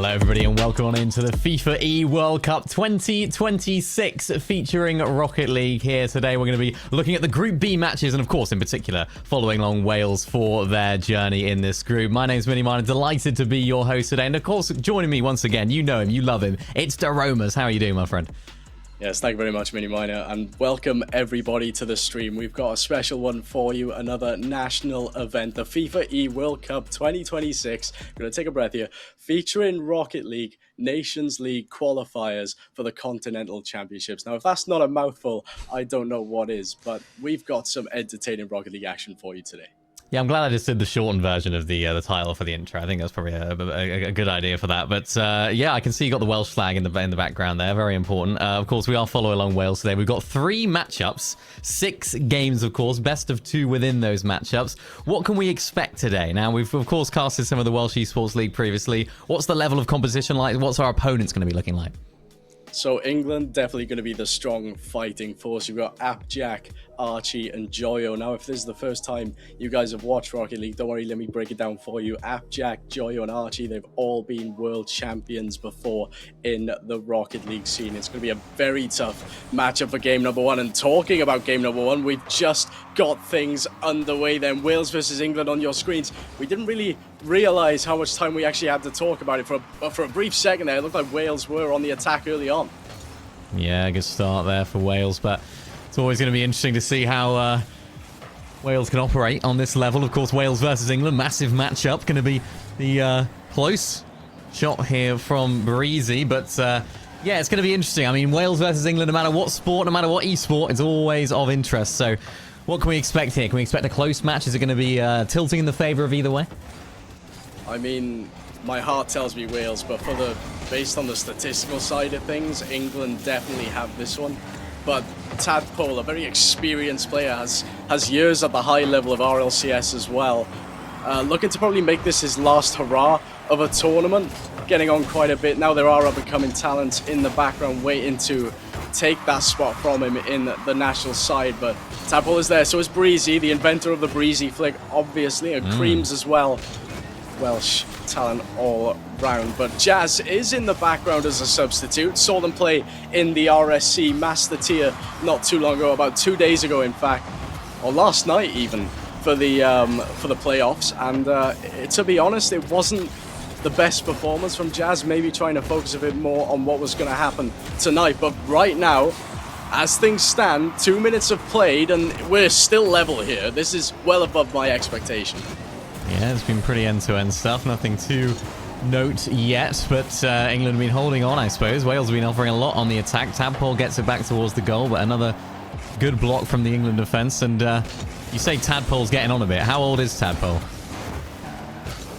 Hello everybody and welcome on into the FIFAe World Cup 2026 featuring Rocket League. Here today we're going to be looking at the Group B matches and of course in particular following along Wales for their journey in this group. My name's Minimine, delighted to be your host today, and of course joining me once again, you know him, you love him, it's Daromas. How are you doing, my friend? Yes, thank you very much, Miniminer, and welcome everybody to the stream. We've got a special one for you, another national event, the FIFAe World Cup 2026. I'm going to take a breath here, featuring Rocket League Nations League qualifiers for the Continental Championships. Now, if that's not a mouthful, I don't know what is, but we've got some entertaining Rocket League action for you today. Yeah, I'm glad I just did the shortened version of the title for the intro. I think that's probably a good idea for that. But yeah, I can see you got the Welsh flag in the background there. Very important. Of course, we are following along Wales today. We've got 3 matchups, 6 games, of course, best of 2 within those matchups. What can we expect today? Now, we've, of course, casted some of the Welsh Esports League previously. What's the level of competition like? What's our opponents going to be looking like? So England definitely going to be the strong fighting force. You've got Appjack, Archie and Joyo. Now, if this is the first time you guys have watched Rocket League, don't worry, let me break it down for you. Appjack, Joyo and Archie, they've all been world champions before in the Rocket League scene. It's going to be a very tough matchup for game number 1. And talking about game number 1, we've just got things underway then. Wales versus England on your screens. We didn't really realize how much time we actually had to talk about it. For a brief second there, it looked like Wales were on the attack early on. Yeah, good start there for Wales, but it's always going to be interesting to see how Wales can operate on this level. Of course, Wales versus England, massive matchup. Going to be the close shot here from Breezy, but yeah, it's going to be interesting. I mean, Wales versus England, no matter what sport, no matter what esport, it's always of interest. So what can we expect here? Can we expect a close match? Is it going to be tilting in the favour of either way? I mean, my heart tells me Wales, but based on the statistical side of things, England definitely have this one. But Tadpole, a very experienced player, has years at the high level of RLCS as well. Looking to probably make this his last hurrah of a tournament, getting on quite a bit. Now there are up-and-coming talents in the background waiting to take that spot from him in the national side, but Tadpole is there. So is Breezy, the inventor of the Breezy flick, obviously, and Creams as well. Welsh talent all round, but Jazz is in the background as a substitute. Saw them play in the RSC Master Tier not too long ago, about 2 days ago in fact, or last night even, for the playoffs, and to be honest, it wasn't the best performance from Jazz, maybe trying to focus a bit more on what was going to happen tonight. But right now, as things stand, 2 minutes have played and we're still level here. This is well above my expectation. Yeah, it's been pretty end-to-end stuff. Nothing to note yet, but England have been holding on, I suppose. Wales have been offering a lot on the attack. Tadpole gets it back towards the goal, but another good block from the England defence. And you say Tadpole's getting on a bit. How old is Tadpole?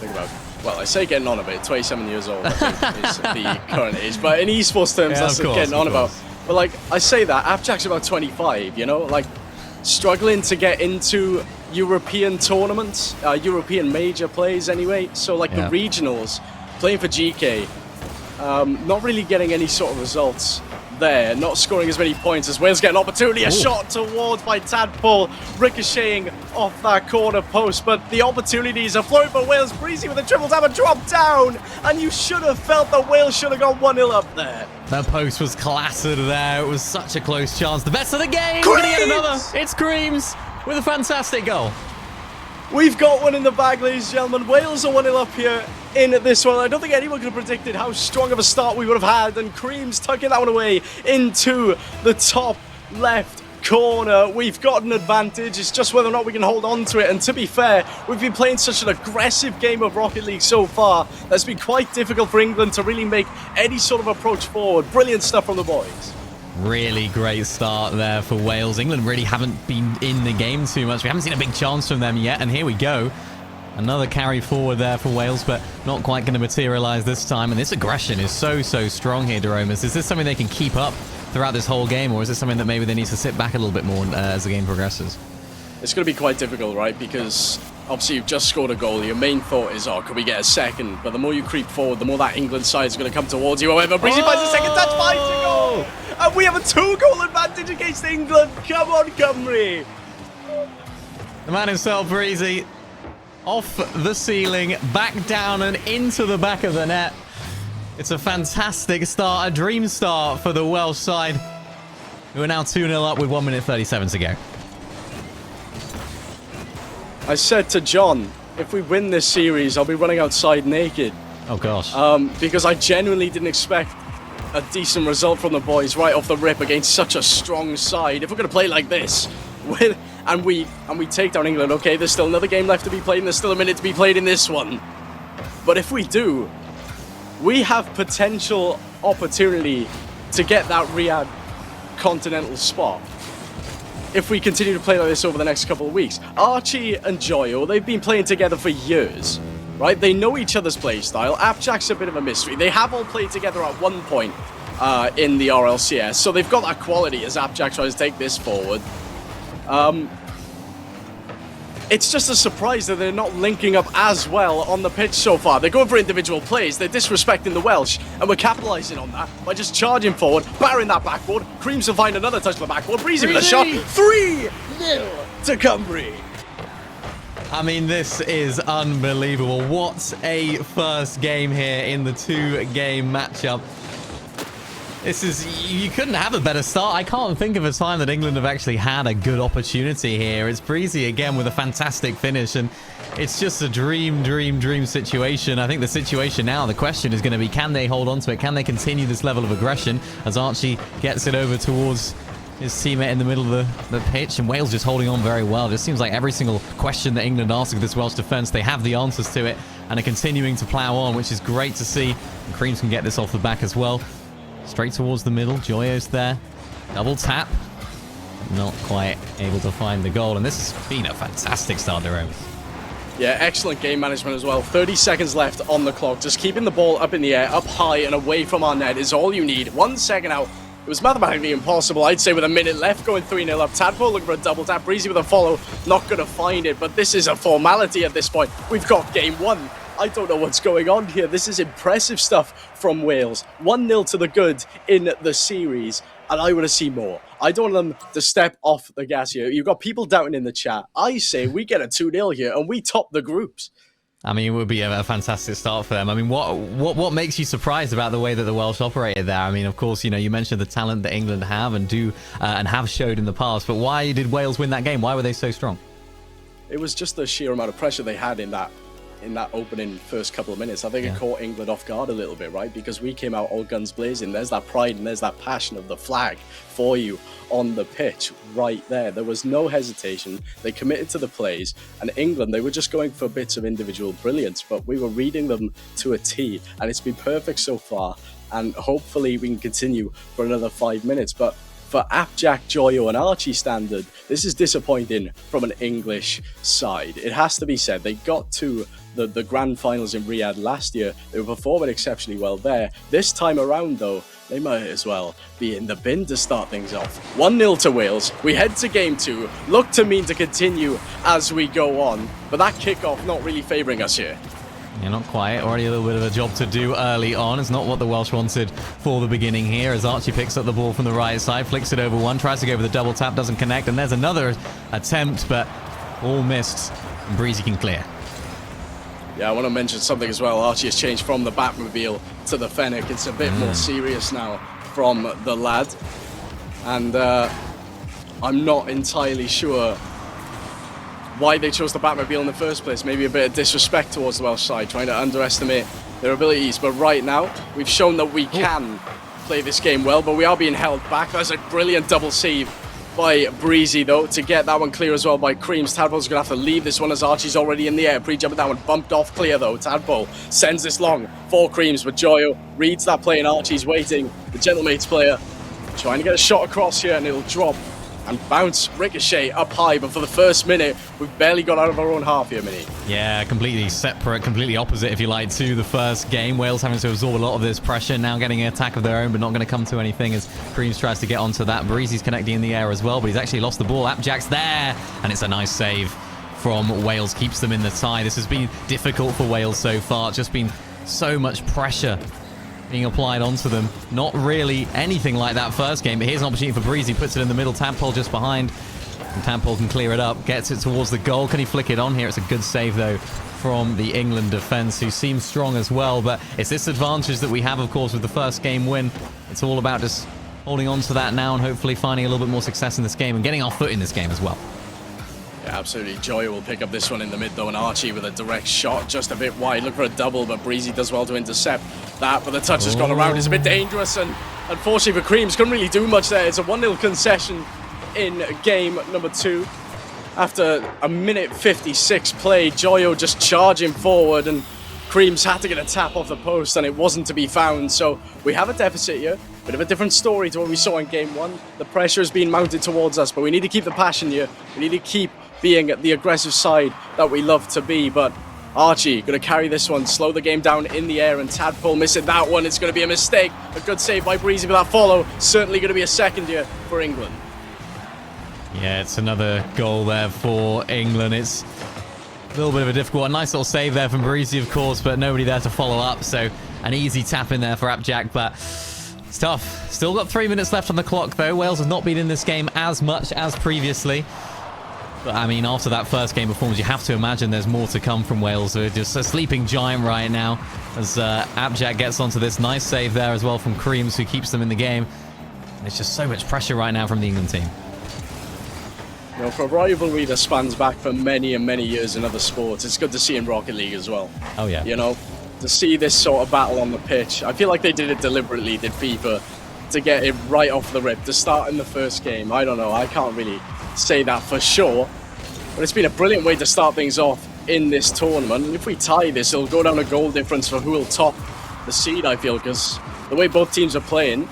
Think about, well, I say getting on a bit. 27 years old, I think, is the current age. But in esports terms, yeah, that's getting on about. But like, I say that, Appjack's about 25, you know? Like, struggling to get into European tournaments, European major plays anyway. So like the regionals, playing for GK, not really getting any sort of results there, not scoring as many points as Wales get an opportunity. A shot towards by Tadpole, ricocheting off that corner post, but the opportunities are flowing for Wales. Breezy with a triple tap and drop down, and you should have felt that Wales should have gone 1-0 up there. That post was clattered there. It was such a close chance. The best of the game. We're gonna get another. It's Creams with a fantastic goal. We've got one in the bag, ladies and gentlemen. Wales are 1-0 up here in this one. I don't think anyone could have predicted how strong of a start we would have had, and Creams tucking that one away into the top left corner. We've got an advantage. It's just whether or not we can hold on to it. And to be fair, we've been playing such an aggressive game of Rocket League so far that's been quite difficult for England to really make any sort of approach forward. Brilliant stuff from the boys. Really great start there for Wales. England really haven't been in the game too much. We haven't seen a big chance from them yet, and here we go. Another carry forward there for Wales, but not quite going to materialize this time. And this aggression is so strong here, Daromas. Is this something they can keep up throughout this whole game, or is this something that maybe they need to sit back a little bit more as the game progresses? It's going to be quite difficult, right? Because obviously you've just scored a goal. Your main thought is, oh, can we get a second? But the more you creep forward, the more that England side is going to come towards you. However, Breezy finds a second touch, finds a goal! And we have a 2-goal advantage against England. Come on, Cymru! The man himself, Breezy, off the ceiling, back down and into the back of the net. It's a fantastic start, a dream start for the Welsh side, who are now 2-0 up with 1 minute 37 to go. I said to John, if we win this series, I'll be running outside naked. Oh, gosh. Because I genuinely didn't expect a decent result from the boys right off the rip against such a strong side. If we're going to play like this, and we take down England, okay, there's still another game left to be played, and there's still a minute to be played in this one. But if we do, we have potential opportunity to get that Riyadh continental spot if we continue to play like this over the next couple of weeks. Archie and Joyo, they've been playing together for years, right? They know each other's play style. Apjack's a bit of a mystery. They have all played together at one point in the RLCS, so they've got that quality as Apjack tries to take this forward. It's just a surprise that they're not linking up as well on the pitch so far. They're going for individual plays, they're disrespecting the Welsh, and we're capitalising on that by just charging forward, battering that backboard. Creams will find another touch to the backboard. Breezy with a shot. 3-0 to Cumbria. I mean, this is unbelievable. What a first game here in the 2-game matchup. This is, you couldn't have a better start. I can't think of a time that England have actually had a good opportunity here. It's Breezy again with a fantastic finish, and it's just a dream situation. I think the situation now, the question is going to be, can they hold on to it? Can they continue this level of aggression as Archie gets it over towards his teammate in the middle of the pitch, and Wales just holding on very well. It just seems like every single question that England asks of this Welsh defence, they have the answers to it and are continuing to plough on, which is great to see. And Creams can get this off the back as well. Straight towards the middle. Joyo's there. Double tap. Not quite able to find the goal. And this has been a fantastic start, Jerome. Yeah, excellent game management as well. 30 seconds left on the clock. Just keeping the ball up in the air, up high and away from our net is all you need. 1 second out. It was mathematically impossible, I'd say, with a minute left, going 3-0 up. Tadpole looking for a double tap. Breezy with a follow. Not going to find it, but this is a formality at this point. We've got game one. I don't know what's going on here. This is impressive stuff from Wales. 1-0 to the good in the series, and I want to see more. I don't want them to step off the gas here. You've got people doubting in the chat. I say we get a 2-0 here, and we top the groups. I mean, it would be a fantastic start for them. I mean, what makes you surprised about the way that the Welsh operated there? I mean, of course, you know, you mentioned the talent that England have and have showed in the past, but why did Wales win that game? Why were they so strong? It was just the sheer amount of pressure they had in that opening first couple of minutes. I think it caught England off guard a little bit, right? Because we came out all guns blazing. There's that pride and there's that passion of the flag for you on the pitch right there. There was no hesitation. They committed to the plays, and England, they were just going for bits of individual brilliance, but we were reading them to a T, and it's been perfect so far, and hopefully we can continue for another 5 minutes. But for Apjack, Joyo and Archie standard, this is disappointing from an English side. It has to be said. They got to the grand finals in Riyadh last year. They were performing exceptionally well there. This time around, though, they might as well be in the bin to start things off. 1-0 to Wales. We head to game two. Look to mean to continue as we go on. But that kickoff not really favouring us here. Yeah, not quite. Already a little bit of a job to do early on. It's not what the Welsh wanted for the beginning here, as Archie picks up the ball from the right side, flicks it over one, tries to go for the double tap, doesn't connect, and there's another attempt, but all missed. And Breezy can clear. Yeah, I want to mention something as well. Archie has changed from the Batmobile to the Fennec. It's a bit more serious now from the lad. And I'm not entirely sure why they chose the Batmobile in the first place. Maybe a bit of disrespect towards the Welsh side, trying to underestimate their abilities. But right now, we've shown that we can play this game well, but we are being held back. That's a brilliant double save by Breezy, though, to get that one clear as well by Creams. Tadpole's going to have to leave this one as Archie's already in the air. Pre-jumping that one, bumped off clear, though. Tadpole sends this long for Creams, but Joyo reads that play, and Archie's waiting. The Gentlemates player trying to get a shot across here, and it'll drop and bounce, ricochet up high. But for the first minute, we've barely got out of our own half here, Mini. Yeah, completely separate, completely opposite, if you like, to the first game. Wales having to absorb a lot of this pressure, now getting an attack of their own, but not going to come to anything as Creams tries to get onto that. Breezy's connecting in the air as well, but he's actually lost the ball. Apjack's there, and it's a nice save from Wales, keeps them in the tie. This has been difficult for Wales so far. It's just been so much pressure being applied onto them. Not really anything like that first game, but here's an opportunity for Breezy. Puts it in the middle, Tadpole just behind. And Tadpole can clear it up, gets it towards the goal. Can he flick it on here? It's a good save, though, from the England defense, who seems strong as well. But it's this advantage that we have, of course, with the first game win. It's all about just holding on to that now and hopefully finding a little bit more success in this game and getting our foot in this game as well. Yeah, absolutely. Joy will pick up this one in the mid, though, and Archie with a direct shot just a bit wide. Look for a double, but Breezy does well to intercept that. But the touch has gone around. It's a bit dangerous, and unfortunately for Creams, couldn't really do much there. It's a 1-0 concession in game number 2. After a minute 56 play, Joyo just charging forward, and Creams had to get a tap off the post, and it wasn't to be found. So we have a deficit here. Bit of a different story to what we saw in game 1. The pressure is being mounted towards us, but we need to keep the passion here. We need to keep being the aggressive side that we love to be. But Archie going to carry this one, slow the game down in the air, and Tadpole missing that one. It's going to be a mistake. A good save by Breezy with that follow. Certainly going to be a second here for England. Yeah, it's another goal there for England. It's a little bit of a difficult one. Nice little save there from Breezy, of course, but nobody there to follow up. So an easy tap in there for Abjack, but it's tough. Still got 3 minutes left on the clock, though. Wales have not been in this game as much as previously. But, I mean, after that first game performance, you have to imagine there's more to come from Wales. They're just a sleeping giant right now as Abjack gets onto this. Nice save there as well from Creams, who keeps them in the game. And it's just so much pressure right now from the England team. You know, for a rivalry that spans back for many and many years in other sports, it's good to see in Rocket League as well. Oh, yeah. You know, to see this sort of battle on the pitch. I feel like they did it deliberately, did FIFA, to get it right off the rip, to start in the first game. I don't know, I can't really say that for sure, but it's been a brilliant way to start things off in this tournament. And if we tie this, it'll go down a goal difference for who will top the seed, I feel, because the way both teams are playing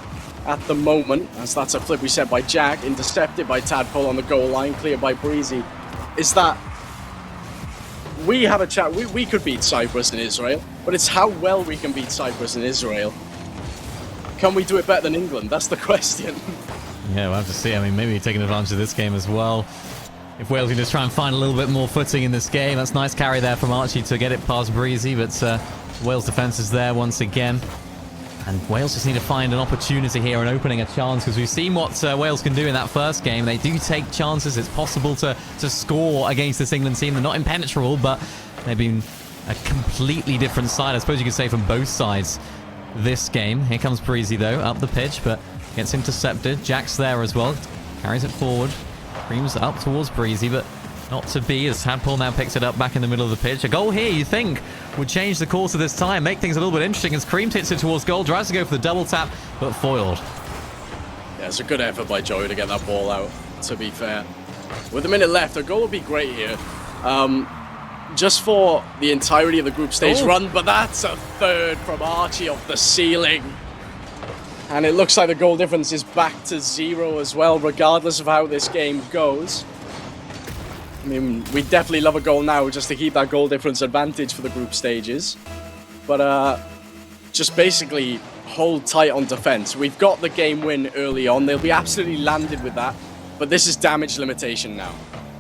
at the moment, as that's a flip we set by Jack, intercepted by Tadpole on the goal line, cleared by Breezy, is that we have a chat. We could beat Cyprus and Israel, but it's how well we can beat Cyprus and Israel. Can we do it better than England? That's the question. Yeah, we'll have to see. I mean, maybe taking advantage of this game as well. If Wales can just try and find a little bit more footing in this game. That's a nice carry there from Archie to get it past Breezy, but Wales' defense is there once again. And Wales just need to find an opportunity here and opening a chance, because we've seen what Wales can do in that first game. They do take chances. It's possible to score against this England team. They're not impenetrable, but they've been a completely different side, I suppose you could say, from both sides this game. Here comes Breezy, though, up the pitch, but gets intercepted. Jack's there as well. Carries it forward. Creams up towards Breezy, but not to be, as Tadpole now picks it up back in the middle of the pitch. A goal here, you think, would change the course of this time, make things a little bit interesting as Creams hits it towards goal, tries to go for the double tap, but foiled. Yeah, it's a good effort by Joey to get that ball out, to be fair. With a minute left, a goal would be great here. Just for the entirety of the group stage run, but that's a third from Archie off the ceiling. And it looks like the goal difference is back to 0 as well, regardless of how this game goes. I mean, we definitely love a goal now just to keep that goal difference advantage for the group stages. But just basically hold tight on defense. We've got the game win early on. They'll be absolutely landed with that. But this is damage limitation now.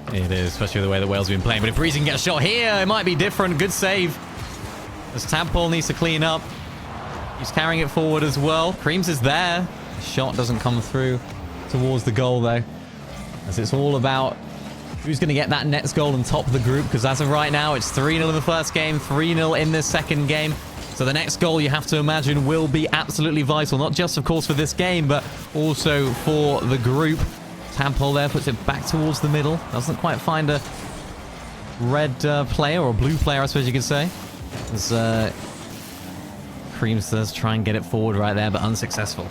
It is, especially the way that Wales have been playing. But if Breezy can get a shot here, it might be different. Good save. As Tadpole needs to clean up. He's carrying it forward as well. Creams is there. The shot doesn't come through towards the goal, though. As it's all about who's going to get that next goal and top of the group. Because as of right now, it's 3-0 in the first game, 3-0 in this second game. So the next goal, you have to imagine, will be absolutely vital. Not just, of course, for this game, but also for the group. Tadpole there puts it back towards the middle. Doesn't quite find a red player, or blue player, I suppose you could say. As Creams does try and get it forward right there, but unsuccessful.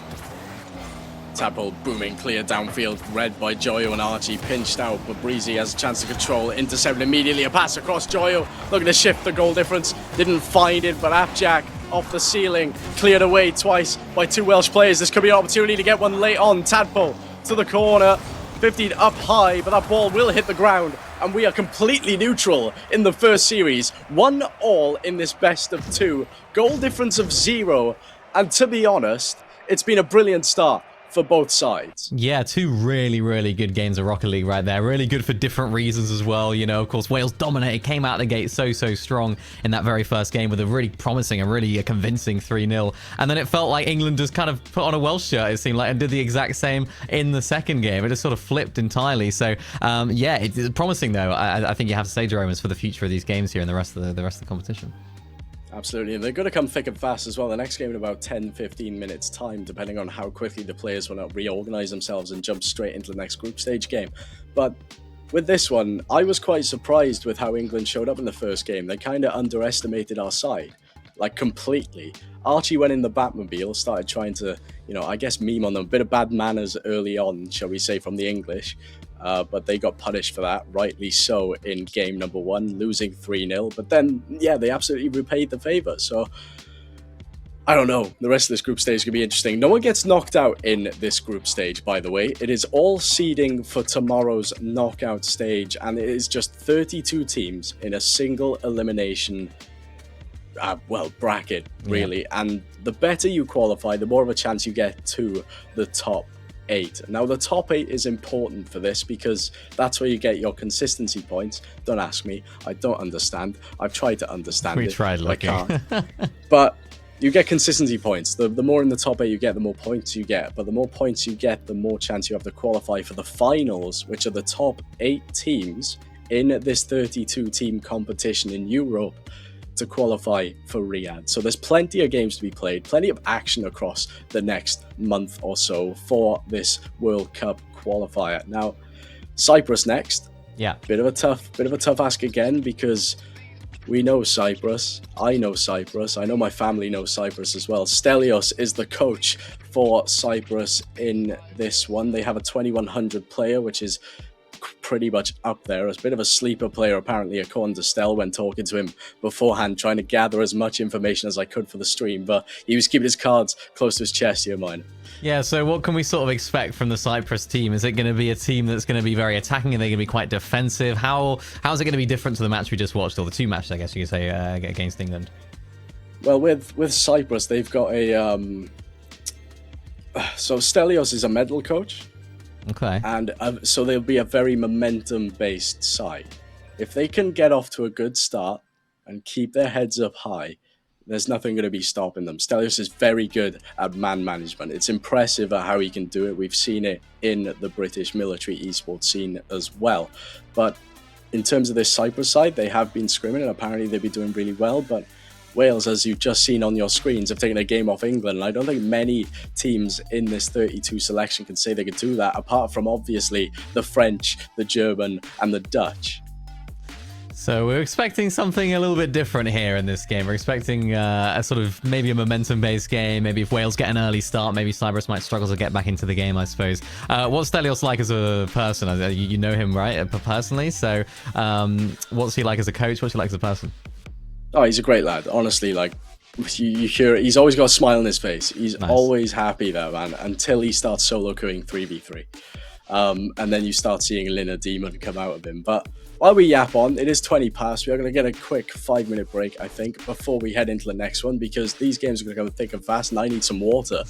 Tadpole booming clear downfield, read by Joyo and Archie, pinched out, but Breezy has a chance to control, intercepted immediately, a pass across Joyo, looking to shift the goal difference, didn't find it, but Abjack off the ceiling, cleared away twice by 2 Welsh players. This could be an opportunity to get one late on. Tadpole to the corner, 15 up high, but that ball will hit the ground, and we are completely neutral in the first series. 1-1 in this best of 2. Goal difference of 0, and to be honest, it's been a brilliant start for both sides. Yeah, two really, really good games of Rocket League right there. Really good for different reasons as well. You know, of course, Wales dominated, came out the gate so strong in that very first game with a really promising and really convincing 3-0. And then it felt like England just kind of put on a Welsh shirt, it seemed like, and did the exact same in the second game. It just sort of flipped entirely. So, yeah, it's promising, though. I think you have to say, Jerome, is for the future of these games here and the rest of the competition. Absolutely, and they're going to come thick and fast as well. The next game in about 10-15 minutes time, depending on how quickly the players want to reorganize themselves and jump straight into the next group stage game. But with this one, I was quite surprised with how England showed up in the first game. They kind of underestimated our side, like completely. Archie went in the Batmobile, started trying to, I guess meme on them. A bit of bad manners early on, shall we say, from the English. But they got punished for that, rightly so, in game number 1, losing 3-0. But then, yeah, they absolutely repaid the favour. So, I don't know. The rest of this group stage is going to be interesting. No one gets knocked out in this group stage, by the way. It is all seeding for tomorrow's knockout stage. And it is just 32 teams in a single elimination bracket, really. Yeah. And the better you qualify, the more of a chance you get to the top 8. Now, the top 8 is important for this because that's where you get your consistency points. Don't ask me. I don't understand. I've tried to understand it. We tried looking. I can't. But you get consistency points. The more in the top 8 you get, the more points you get. But the more points you get, the more chance you have to qualify for the finals, which are the top 8 teams in this 32-team competition in Europe to qualify for Riyadh. So there's plenty of games to be played, plenty of action across the next month or so for this World Cup qualifier. Now, Cyprus next. Yeah. Bit of a tough ask again because we know Cyprus. I know Cyprus. I know my family knows Cyprus as well. Stelios is the coach for Cyprus in this one. They have a 2100 player, which is pretty much up there. As a bit of a sleeper player, apparently, according to Stel, when talking to him beforehand, trying to gather as much information as I could for the stream, but he was keeping his cards close to his chest here, mine. Yeah, so what can we sort of expect from the Cyprus team? Is it going to be a team that's going to be very attacking? Are they going to be quite defensive? How's it going to be different to the match we just watched, or the two matches, I guess you could say, against England? Well, with Cyprus, they've got a... So Stelios is a medal coach. Okay. And so they'll be a very momentum-based side. If they can get off to a good start and keep their heads up high, there's nothing going to be stopping them. Stelios is very good at man management. It's impressive at how he can do it. We've seen it in the British military esports scene as well. But in terms of this Cyprus side, they have been scrimming, and apparently they've been doing really well. But Wales, as you've just seen on your screens, have taken a game off England. And I don't think many teams in this 32 selection can say they could do that, apart from obviously the French, the German, and the Dutch. So we're expecting something a little bit different here in this game. We're expecting a sort of maybe a momentum-based game. Maybe if Wales get an early start, maybe Cyprus might struggle to get back into the game, I suppose. What's Stelios like as a person? You know him, right, personally? So what's he like as a coach? What's he like as a person? Oh, he's a great lad. Honestly, like, you hear it. He's always got a smile on his face. He's always happy, that man, until he starts solo queuing 3v3. And then you start seeing Lina Demon come out of him. But while we yap on, it is 20 past. We are going to get a quick 5-minute break, I think, before we head into the next one, because these games are going to go thick and fast, and I need some water.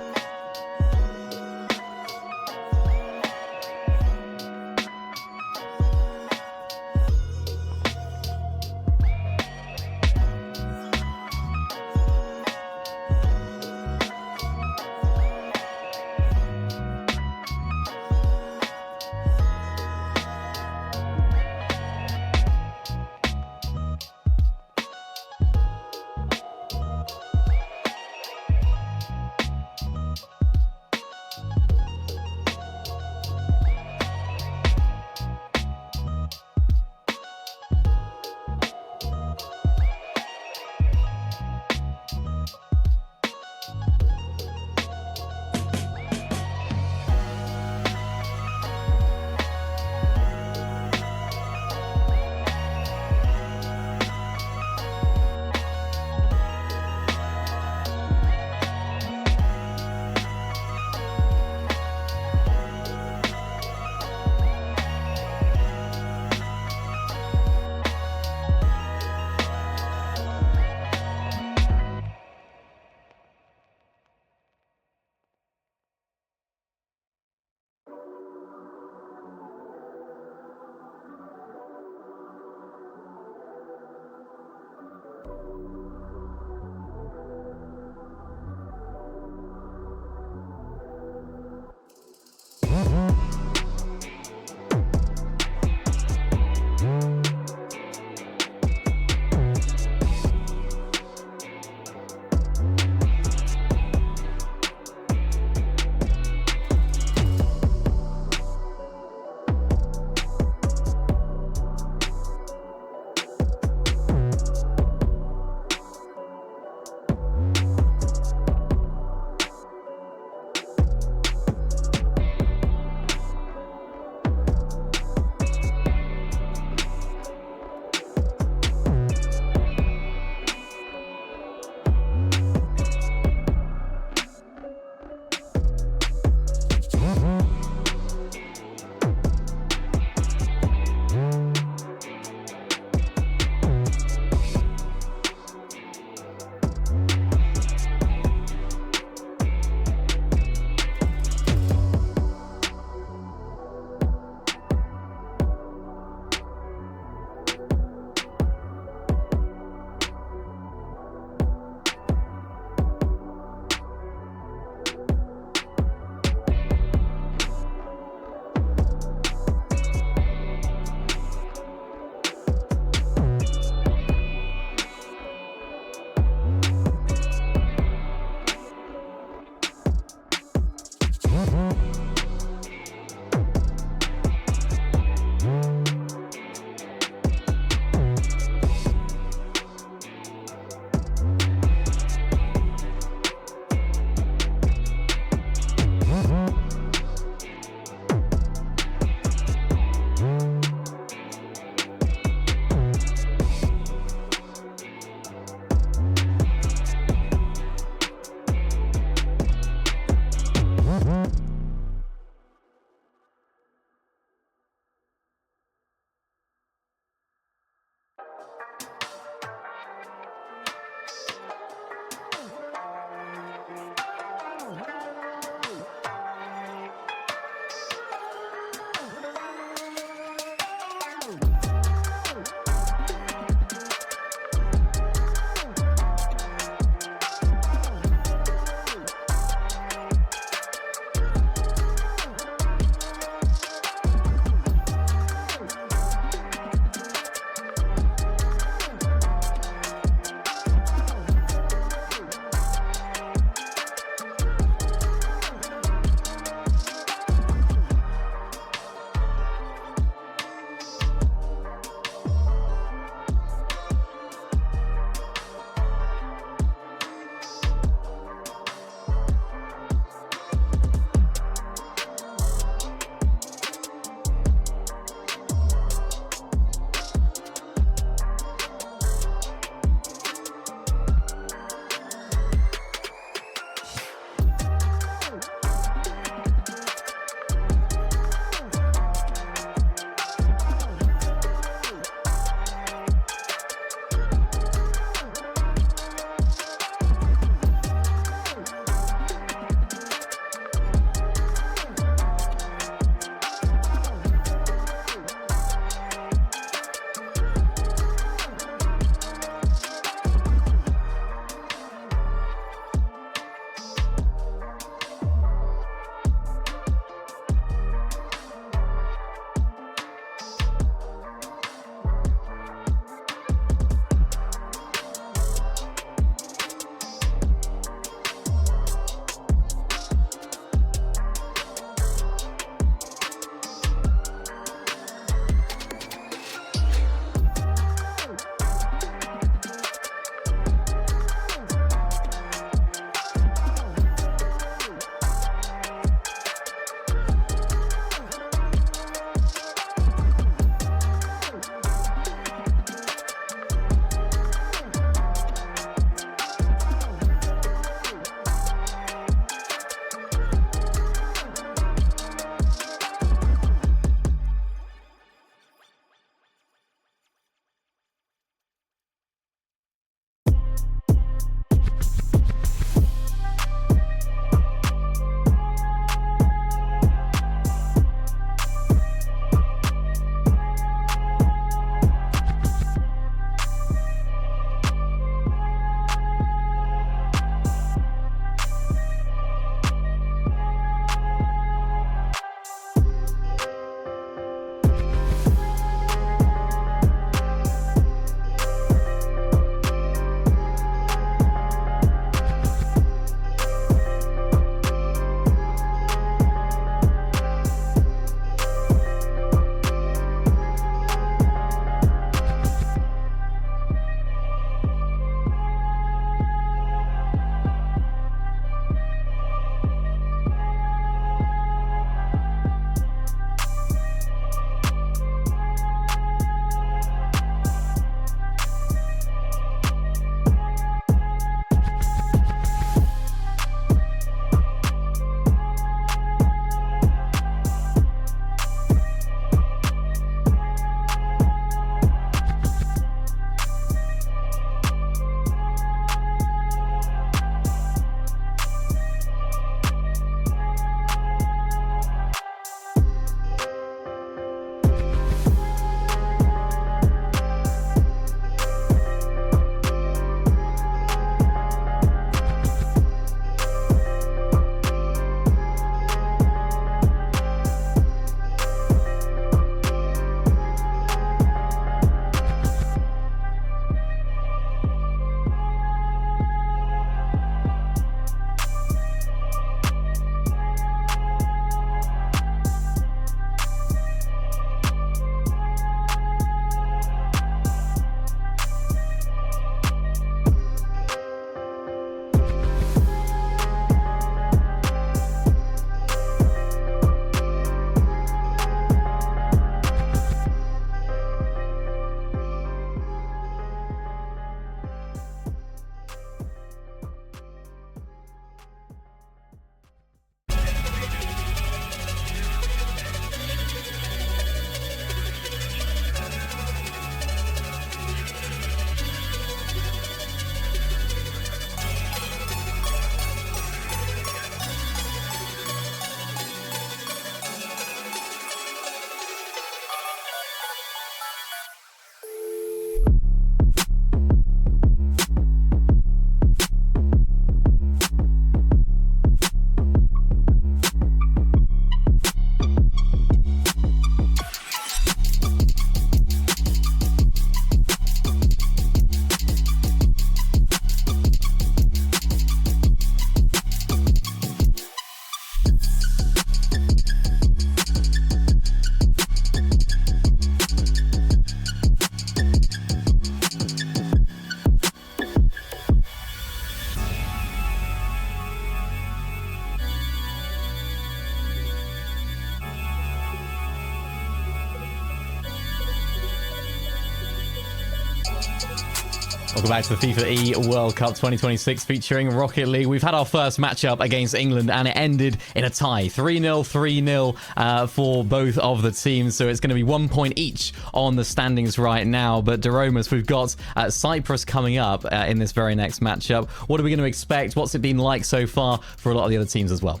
Welcome back to the FIFA E World Cup 2026 featuring Rocket League. We've had our first matchup against England and it ended in a tie. 3-0, 3-0 for both of the teams. So it's going to be 1 point each on the standings right now. But Daromas, we've got Cyprus coming up in this very next matchup. What are we going to expect? What's it been like so far for a lot of the other teams as well?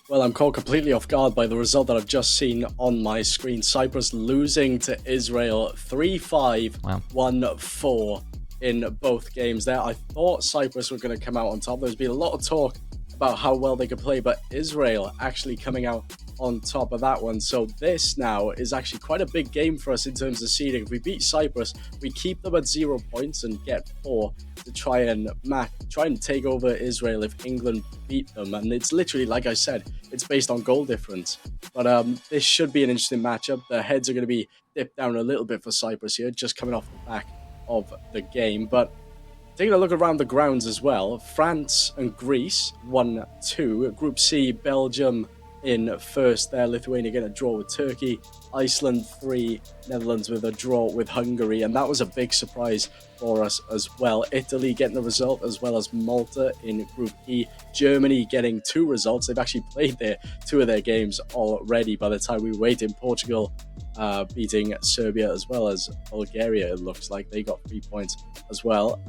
Well, I'm caught completely off guard by the result that I've just seen on my screen. Cyprus losing to Israel 3-5, wow. 1-4 in both games there. I thought Cyprus were going to come out on top. There's been a lot of talk about how well they could play, but Israel actually coming out on top of that one. So this now is actually quite a big game for us in terms of seeding. If we beat Cyprus, we keep them at 0 points and get 4 to try and take over Israel if England beat them. And it's literally, like I said, it's based on goal difference. But this should be an interesting matchup. The heads are going to be dipped down a little bit for Cyprus here, just coming off the back of the game. But taking a look around the grounds as well, France and Greece 1-2. Group C, Belgium in first there, Lithuania getting a draw with Turkey, Iceland 3, Netherlands with a draw with Hungary, and that was a big surprise for us as well. Italy getting the result, as well as Malta in Group E. Germany getting 2 results. They've actually played 2 of their games already by the time we were waiting. Portugal beating Serbia, as well as Bulgaria. It looks like they got 3 points as well.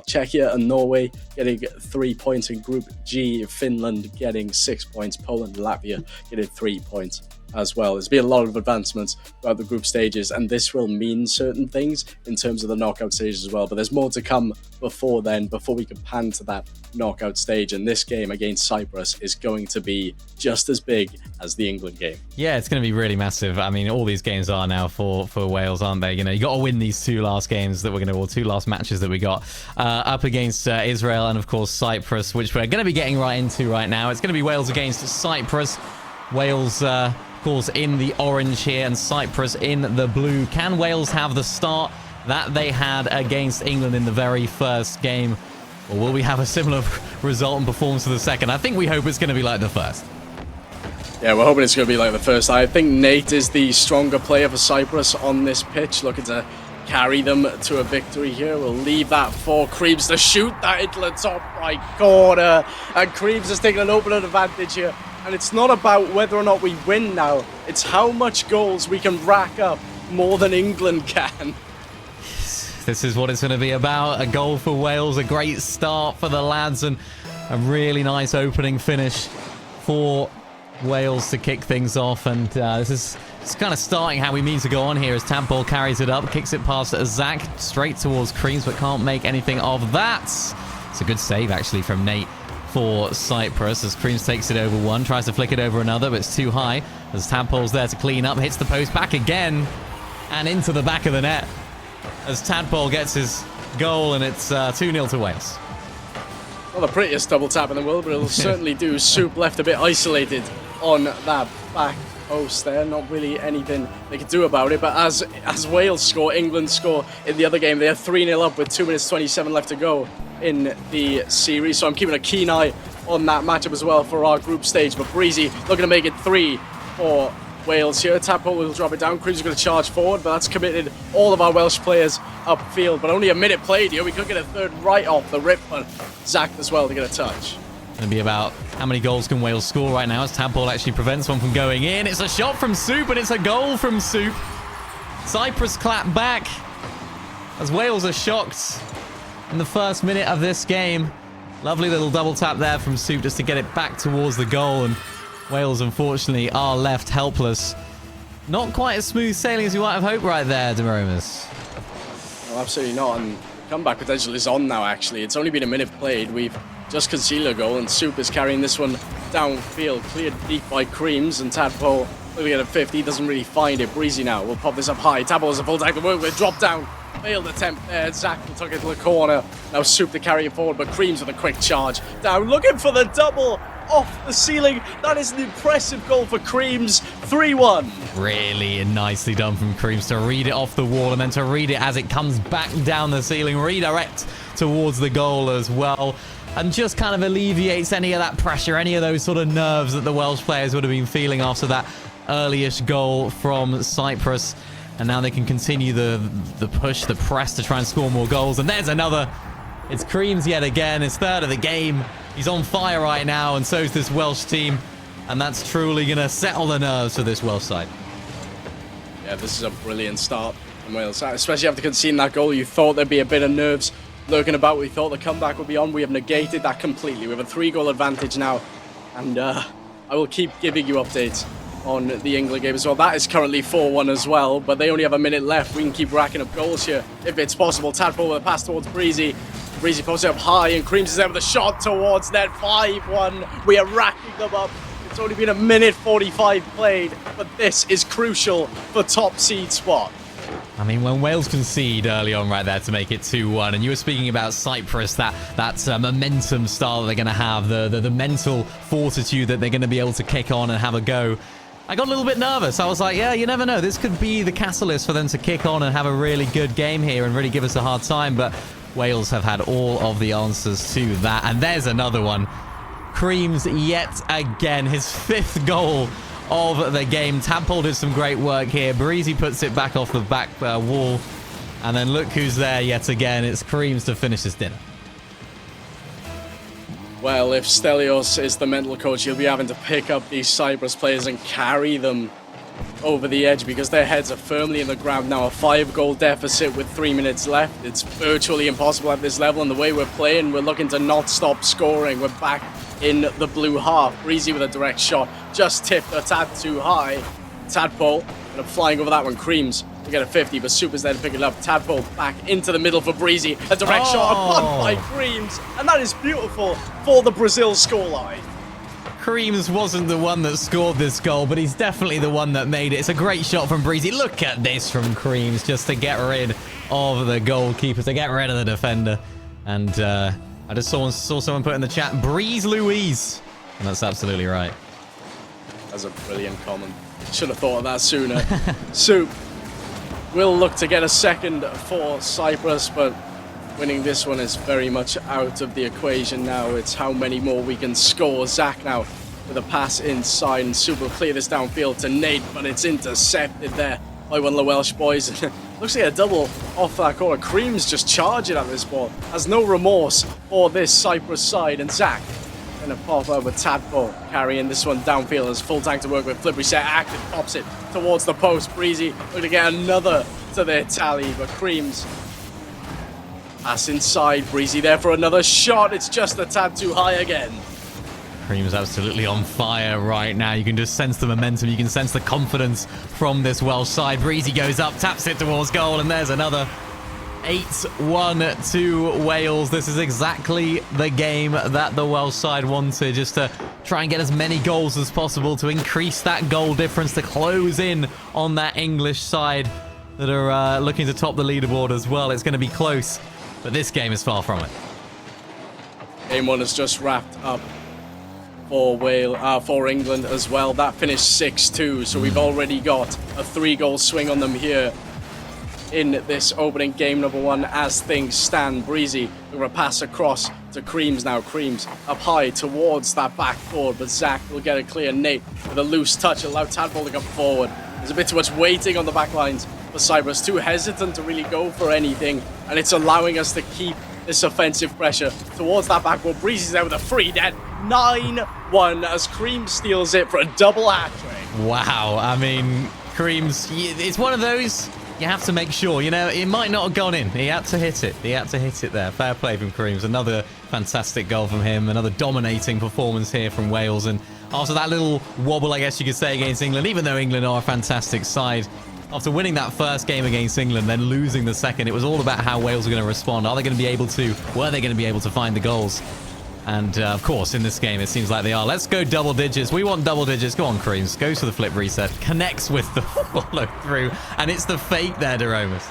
Czechia and Norway getting 3 points in Group G, Finland getting 6 points, Poland and Latvia getting 3 points as well. There's been a lot of advancements throughout the group stages, and this will mean certain things in terms of the knockout stages as well. But there's more to come before then, before we can pan to that knockout stage. And this game against Cyprus is going to be just as big as the England game. Yeah, it's going to be really massive. I mean, all these games are now for Wales, aren't they? You know, you got to win these 2 last games that we're going to, or 2 last matches that we got up against Israel and, of course, Cyprus, which we're going to be getting right into right now. It's going to be Wales against Cyprus. Wales, of course, in the orange here and Cyprus in the blue. Can Wales have the start that they had against England in the very first game? Or will we have a similar result and performance to the second? I think we hope it's going to be like the first. Yeah, we're hoping it's going to be like the first. I think Nate is the stronger player for Cyprus on this pitch, looking to carry them to a victory here. We'll leave that for Creeves to shoot that into the top right corner. And Creeves has taken an open advantage here. And it's not about whether or not we win now. It's how much goals we can rack up more than England can. This is what it's going to be about. A goal for Wales, a great start for the lads, and a really nice opening finish for Wales to kick things off. And this is kind of starting how we mean to go on here as Tadpole carries it up, kicks it past Zach straight towards Creams, but can't make anything of that. It's a good save, actually, from Nate for Cyprus as Creams takes it over one, tries to flick it over another, but it's too high as Tadpole's there to clean up, hits the post back again and into the back of the net as Tadpole gets his goal, and it's 2-0 to Wales. Not the prettiest double tap in the world, but it'll certainly do. Soup left a bit isolated on that back post there. Not really anything they could do about it, but as Wales score, England score in the other game. They are 3-0 up with 2 minutes 27 left to go in the series, so I'm keeping a keen eye on that matchup as well for our group stage. But Breezy looking to make it 3 for Wales here. Tadpole will drop it down. Crews are going to charge forward, but that's committed all of our Welsh players upfield. But only a minute played here. We could get a third right off the rip, but Zach as well to get a touch. Going to be about how many goals can Wales score right now as Tadpole actually prevents one from going in. It's a shot from Soup, and it's a goal from Soup. Cyprus clap back as Wales are shocked in the first minute of this game. Lovely little double tap there from Soup just to get it back towards the goal, and Wales unfortunately are left helpless. Not quite as smooth sailing as you might have hoped right there, Demaromas. No, absolutely not, and comeback potential is on now actually. It's only been a minute played. We've just conceded a goal, and Soup is carrying this one downfield, cleared deep by Creams, and Tadpole looking at a 50, doesn't really find it. Breezy now will pop this up high. Tadpole has a full tank to work with, drop down. Failed attempt there. Zach will tuck it to the corner. Now Soup to carry it forward, but Creams with a quick charge down, looking for the double off the ceiling. That is an impressive goal for Creams. 3-1. Really nicely done from Creams to read it off the wall and then to read it as it comes back down the ceiling, redirect towards the goal as well, and just kind of alleviates any of that pressure, any of those sort of nerves that the Welsh players would have been feeling after that early-ish goal from Cyprus. And now they can continue the push, the press to try and score more goals. And there's another. It's Creams yet again. His third of the game. He's on fire right now, and so is this Welsh team. And that's truly going to settle the nerves for this Welsh side. Yeah, this is a brilliant start from Wales. Especially after conceding that goal, you thought there'd be a bit of nerves lurking about. We thought the comeback would be on. We have negated that completely. We have a 3-goal advantage now. And I will keep giving you updates on the England game as well. That is currently 4-1 as well, but they only have a minute left. We can keep racking up goals here if it's possible. Tadpole with a pass towards Breezy. Breezy posts it up high, and Creams is there with a shot towards net. 5-1. We are racking them up. It's only been a minute 45 played, but this is crucial for top seed spot. I mean, when Wales concede early on right there to make it 2-1, and you were speaking about Cyprus, that momentum style that they're going to have, the mental fortitude that they're going to be able to kick on and have a go. I got a little bit nervous. I was like, yeah, you never know. This could be the catalyst for them to kick on and have a really good game here and really give us a hard time. But Wales have had all of the answers to that. And there's another one. Creams yet again. His 5th goal of the game. Tadpole did some great work here. Breezy puts it back off the back wall. And then look who's there yet again. It's Creams to finish his dinner. Well, if Stelios is the mental coach, he'll be having to pick up these Cyprus players and carry them over the edge because their heads are firmly in the ground now. A 5-goal deficit with 3 minutes left. It's virtually impossible at this level, and the way we're playing, we're looking to not stop scoring. We're back in the blue half. Breezy with a direct shot, just tipped a tad too high. Tadpole end up flying over that one. Creams to get a 50, but Super's there to pick it up. Tadpole back into the middle for Breezy. A direct shot upon by Creams, and that is beautiful for the Brazil scoreline. Creams wasn't the one that scored this goal, but he's definitely the one that made it. It's a great shot from Breezy. Look at this from Creams, just to get rid of the goalkeeper, to get rid of the defender. And I just saw someone put in the chat, Breeze Louise. And that's absolutely right. That's a brilliant comment. Should have thought of that sooner. Soup will look to get a second for Cyprus, but winning this one is very much out of the equation now. It's how many more we can score. Zach now with a pass inside, and Soup will clear this downfield to Nate, but it's intercepted there by one of the Welsh boys. Looks like a double off that corner. Creams just charging at this ball. Has no remorse for this Cyprus side, and Zach going to pop over Tadpole, carrying this one downfield as full tank to work with. Flip reset, active, pops it towards the post. Breezy looking to get another to their tally, but Creams pass inside. Breezy there for another shot. It's just a tad too high again. Creams absolutely on fire right now. You can just sense the momentum. You can sense the confidence from this Welsh side. Breezy goes up, taps it towards goal, and there's another 8-1 to Wales. This is exactly the game that the Welsh side wanted, just to try and get as many goals as possible, to increase that goal difference, to close in on that English side that are looking to top the leaderboard as well. It's going to be close, but this game is far from it. Game 1 has just wrapped up for England as well. That finished 6-2, so we've already got a 3-goal swing on them here in this opening game number 1 as things stand. Breezy with a pass across to Creams now. Creams up high towards that back forward, but Zach will get a clear. Nate with a loose touch, allow Tadpole to come forward. There's a bit too much waiting on the back lines for Cyprus, too hesitant to really go for anything, and it's allowing us to keep this offensive pressure towards that back wall. Breezy's there with a free net. 9-1 as Creams steals it for a double hat-trick. Wow, I mean, Creams, it's one of those, you have to make sure, you know, it might not have gone in. He had to hit it. He had to hit it there. Fair play from Creams. Another fantastic goal from him. Another dominating performance here from Wales. And after that little wobble, I guess you could say, against England, even though England are a fantastic side, after winning that first game against England, then losing the second, it was all about how Wales are going to respond. Are they going to be able to, were they going to be able to find the goals? And, of course, in this game, it seems like they are. Let's go double digits. We want double digits. Go on, Creams. Goes for the flip reset. Connects with the follow-through. And it's the fake there, Doromus.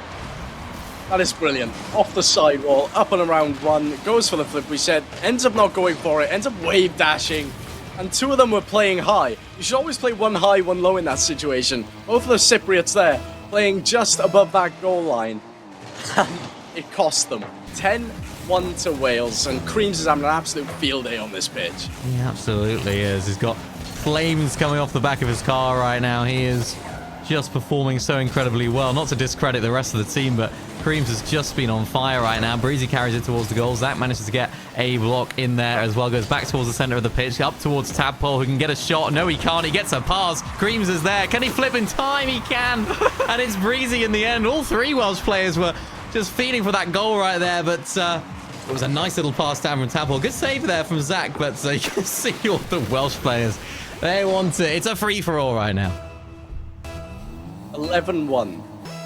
That is brilliant. Off the sidewall, up and around one. Goes for the flip reset. Ends up not going for it. Ends up wave dashing. And 2 of them were playing high. You should always play 1 high, 1 low in that situation. Both of the Cypriots there, playing just above that goal line. It cost them. 10-1 to Wales, and Creams is having an absolute field day on this pitch. He absolutely is. He's got flames coming off the back of his car right now. He is just performing so incredibly well. Not to discredit the rest of the team, but Creams has just been on fire right now. Breezy carries it towards the goal. Zach manages to get a block in there as well. Goes back towards the center of the pitch. Up towards Tadpole, who can get a shot. No, he can't. He gets a pass. Creams is there. Can he flip in time? He can. And it's Breezy in the end. All three Welsh players were just feeding for that goal right there. But it was a nice little pass down from Tadpole. Good save there from Zach. But you can see all the Welsh players. They want it. It's a free-for-all right now. 11-1.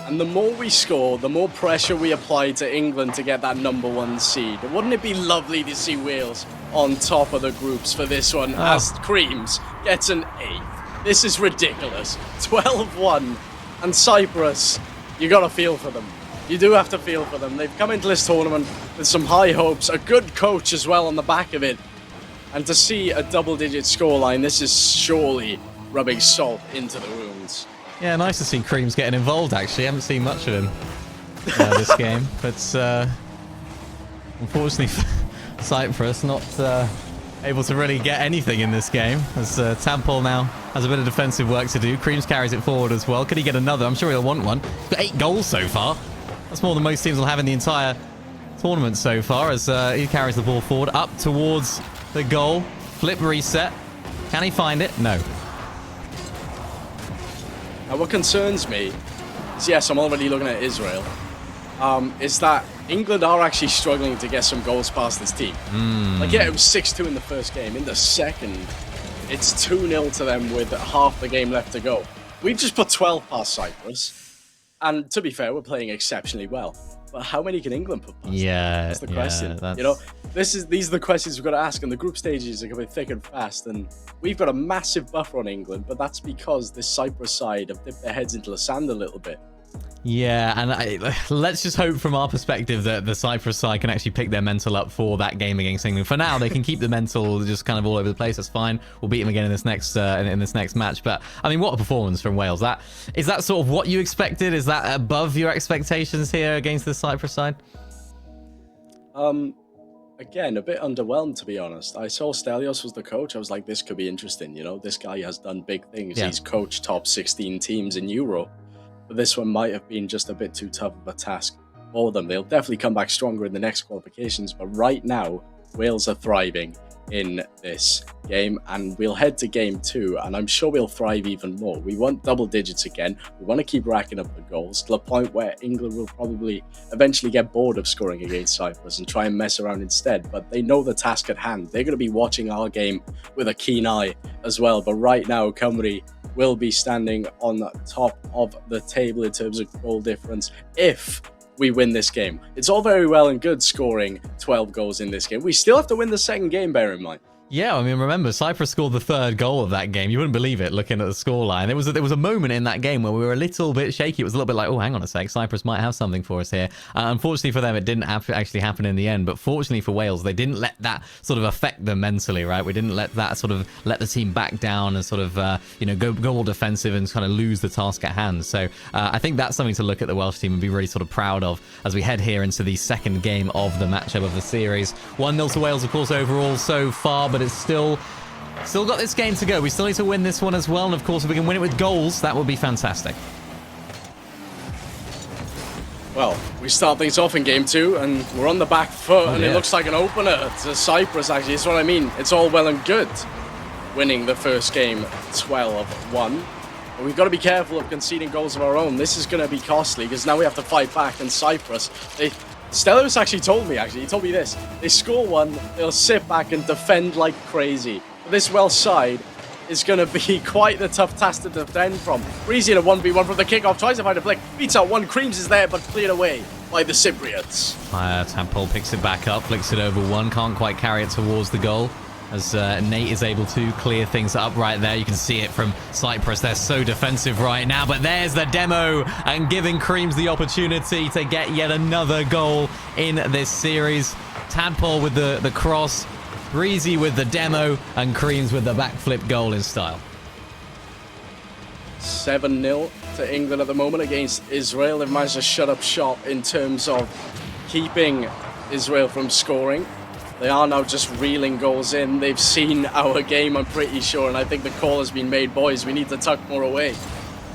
And the more we score, the more pressure we apply to England to get that #1 seed. Wouldn't it be lovely to see Wales on top of the groups for this one as Creams gets an 8th? This is ridiculous. 12-1. And Cyprus, you got to feel for them. You do have to feel for them. They've come into this tournament with some high hopes, a good coach as well on the back of it. And to see a double-digit scoreline, this is surely rubbing salt into the wounds. Yeah, nice to see Creams getting involved, actually. I haven't seen much of him this game. But unfortunately for Cyprus, not able to really get anything in this game. As Tadpole now has a bit of defensive work to do. Creams carries it forward as well. Could he get another? I'm sure he'll want one. He's got 8 goals so far. That's more than most teams will have in the entire tournament so far, as he carries the ball forward up towards the goal. Flip reset. Can he find it? No. Now, what concerns me is, yes, I'm already looking at Israel, is that England are actually struggling to get some goals past this team. Like, yeah, it was 6-2 in the first game. In the second, it's 2-0 to them with half the game left to go. We've just put 12 past Cyprus. And to be fair, we're playing exceptionally well. But how many can England put past? Yeah, that's the question. That's... You know, these are the questions we've got to ask, and the group stages are going to be thick and fast. And we've got a massive buffer on England, but that's because this Cyprus side have dipped their heads into the sand a little bit. Yeah, and let's just hope from our perspective that the Cyprus side can actually pick their mental up for that game against England. For now, they can keep the mental just kind of all over the place. That's fine. We'll beat them again in this next match. But I mean, what a performance from Wales! Is that sort of what you expected? Is that above your expectations here against the Cyprus side? Again, a bit underwhelmed, to be honest. I saw Stelios was the coach. I was like, this could be interesting. You know, this guy has done big things. Yeah. He's coached top 16 teams in Euro. But this one might have been just a bit too tough of a task for them. They'll definitely come back stronger in the next qualifications. But right now, Wales are thriving in this game. And we'll head to game 2. And I'm sure we'll thrive even more. We want double digits again. We want to keep racking up the goals to the point where England will probably eventually get bored of scoring against Cyprus and try and mess around instead. But they know the task at hand. They're going to be watching our game with a keen eye as well. But right now, Cymru will be standing on the top of the table in terms of goal difference if we win this game. It's all very well and good scoring 12 goals in this game. We still have to win the second game, bear in mind. Yeah, I mean, remember, Cyprus scored the 3rd goal of that game. You wouldn't believe it looking at the scoreline. There was a moment in that game where we were a little bit shaky. It was a little bit like, oh, hang on a sec, Cyprus might have something for us here. Unfortunately for them, it didn't actually happen in the end. But fortunately for Wales, they didn't let that sort of affect them mentally, right? We didn't let that sort of let the team back down and sort of, go all defensive and kind of lose the task at hand. So I think that's something to look at the Welsh team and be really sort of proud of as we head here into the second game of the matchup of the series. 1-0 to Wales, of course, overall so far, but it's still got this game to go. We still need to win this one as well, and of course if we can win it with goals, that would be fantastic. Well, we start things off in game 2 and we're on the back foot, and it looks like an opener to Cyprus. Actually, that's what I mean. It's all well and good winning the first game 12-1, but we've got to be careful of conceding goals of our own. This is going to be costly because now we have to fight back, and Cyprus, Stelios actually told me this. They score one, they'll sit back and defend like crazy. But this Welsh side is going to be quite the tough task to defend from. Breezy in a 1v1 from the kickoff, tries to find a flick, beats out one, Creams is there, but cleared away by the Cypriots. Tadpole picks it back up, flicks it over one, can't quite carry it towards the goal. As Nate is able to clear things up right there. You can see it from Cyprus. They're so defensive right now. But there's the demo, and giving Creams the opportunity to get yet another goal in this series. Tadpole with the cross, Breezy with the demo, and Creams with the backflip goal in style. 7-0 to England at the moment against Israel. They've managed to shut up shop in terms of keeping Israel from scoring. They are now just reeling goals in. They've seen our game, I'm pretty sure, and I think the call has been made, boys, we need to tuck more away.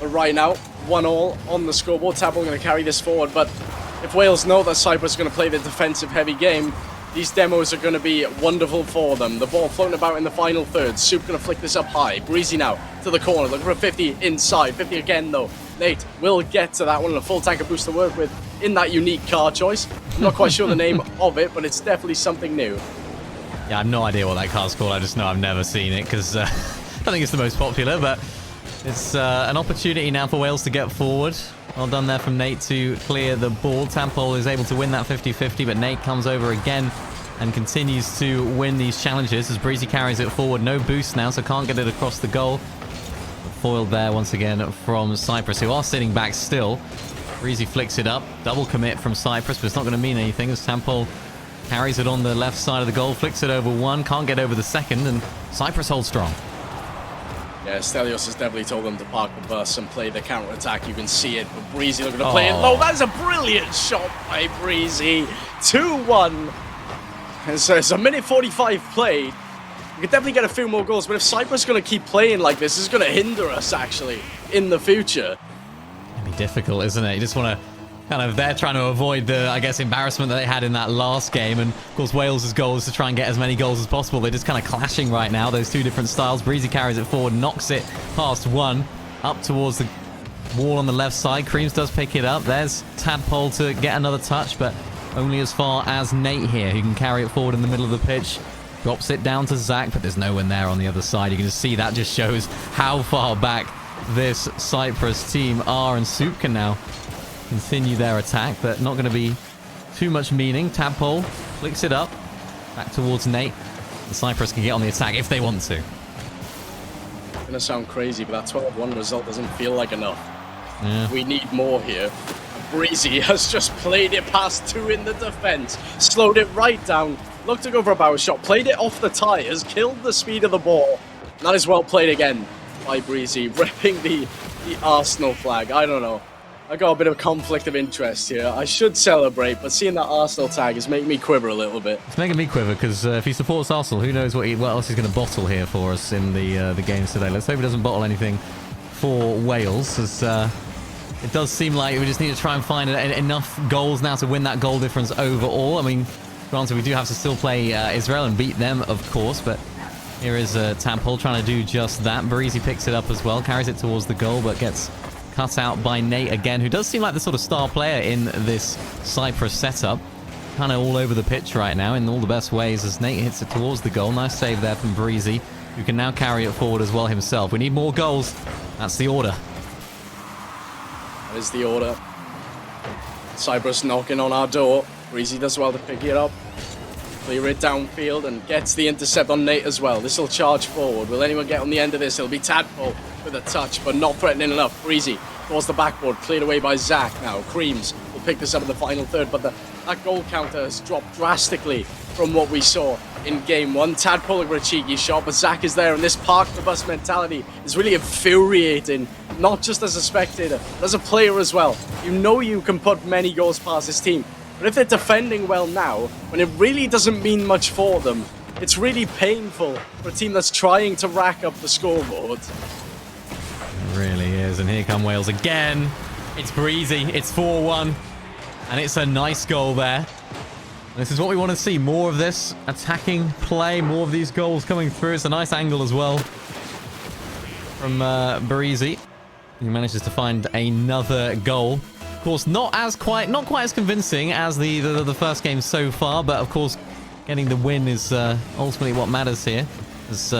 But right now, 1-1 on the scoreboard. Tadpole going to carry this forward, but if Wales know that Cyprus is going to play the defensive-heavy game, these demos are going to be wonderful for them. The ball floating about in the final third. Soup going to flick this up high. Breezy now to the corner, looking for a 50 inside. 50 again, though. Nate will get to that one, and a full tank of boost to work with in that unique car choice. I'm not quite sure the name of it, but it's definitely something new. Yeah, I have no idea what that car's called. I just know I've never seen it because I think it's the most popular, but it's an opportunity now for Wales to get forward. Well done there from Nate to clear the ball. Tadpole is able to win that 50-50, but Nate comes over again and continues to win these challenges as Breezy carries it forward. No boost now, so can't get it across the goal. But foiled there once again from Cyprus, who are sitting back still. Breezy flicks it up. Double commit from Cyprus, but it's not going to mean anything as Tadpole carries it on the left side of the goal, flicks it over one, can't get over the second, and Cyprus holds strong. Yeah, Stelios has definitely told them to park the bus and play the counter-attack. You can see it, but Breezy looking to play it low. That is a brilliant shot by Breezy. 2-1. And so it's a minute 45 played. We could definitely get a few more goals, but if Cyprus is going to keep playing like this, it's going to hinder us, actually, in the future. It'd be difficult, isn't it? You just want to they're trying to avoid the, I guess, embarrassment that they had in that last game. And, of course, Wales' goal is to try and get as many goals as possible. They're just kind of clashing right now, those two different styles. Breezy carries it forward, knocks it past one, up towards the wall on the left side. Creams does pick it up. There's Tadpole to get another touch, but only as far as Nate here, who can carry it forward in the middle of the pitch. Drops it down to Zach, but there's no one there on the other side. You can just see that just shows how far back this Cyprus team are, and Soup can now continue their attack, but not going to be too much meaning. Tadpole flicks it up back towards Nate. The Cyprus can get on the attack if they want to. It's going to sound crazy, but that 12-1 result doesn't feel like enough. Yeah. We need more here. Breezy has just played it past two in the defense, slowed it right down, looked to go for a power shot, played it off the tires, killed the speed of the ball. And that is well played again by Breezy, repping the Arsenal flag. I don't know. I got a bit of conflict of interest here. I should celebrate, but seeing that Arsenal tag is making me quiver a little bit. It's making me quiver because if he supports Arsenal, who knows what else he's going to bottle here for us in the games today. Let's hope he doesn't bottle anything for Wales, as it does seem like we just need to try and find enough goals now to win that goal difference overall. I mean, granted, we do have to still play Israel and beat them, of course, but here is Tadpole trying to do just that. Breezy picks it up as well, carries it towards the goal, but gets cut out by Nate again, who does seem like the sort of star player in this Cyprus setup. Kind of all over the pitch right now in all the best ways as Nate hits it towards the goal. Nice save there from Breezy, who can now carry it forward as well himself. We need more goals. That's the order. That is the order. Cyprus knocking on our door. Breezy does well to pick it up, clear it downfield, and gets the intercept on Nate as well. This will charge forward. Will anyone get on the end of this? It'll be Tadpole with a touch, but not threatening enough. Breezy towards the backboard, cleared away by Zach now. Creams will pick this up in the final third, but that goal counter has dropped drastically from what we saw in game one. Tadpole over a cheeky shot, but Zach is there, and this park the bus mentality is really infuriating, not just as a spectator, but as a player as well. You know you can put many goals past this team, but if they're defending well now, when it really doesn't mean much for them, it's really painful for a team that's trying to rack up the scoreboard. It really is, and here come Wales again. It's Breezy, it's 4-1, and it's a nice goal there. This is what we want to see, more of this attacking play, more of these goals coming through. It's a nice angle as well from Breezy. He manages to find another goal. Of course, not quite as convincing as the first game so far, but of course, getting the win is ultimately what matters here. As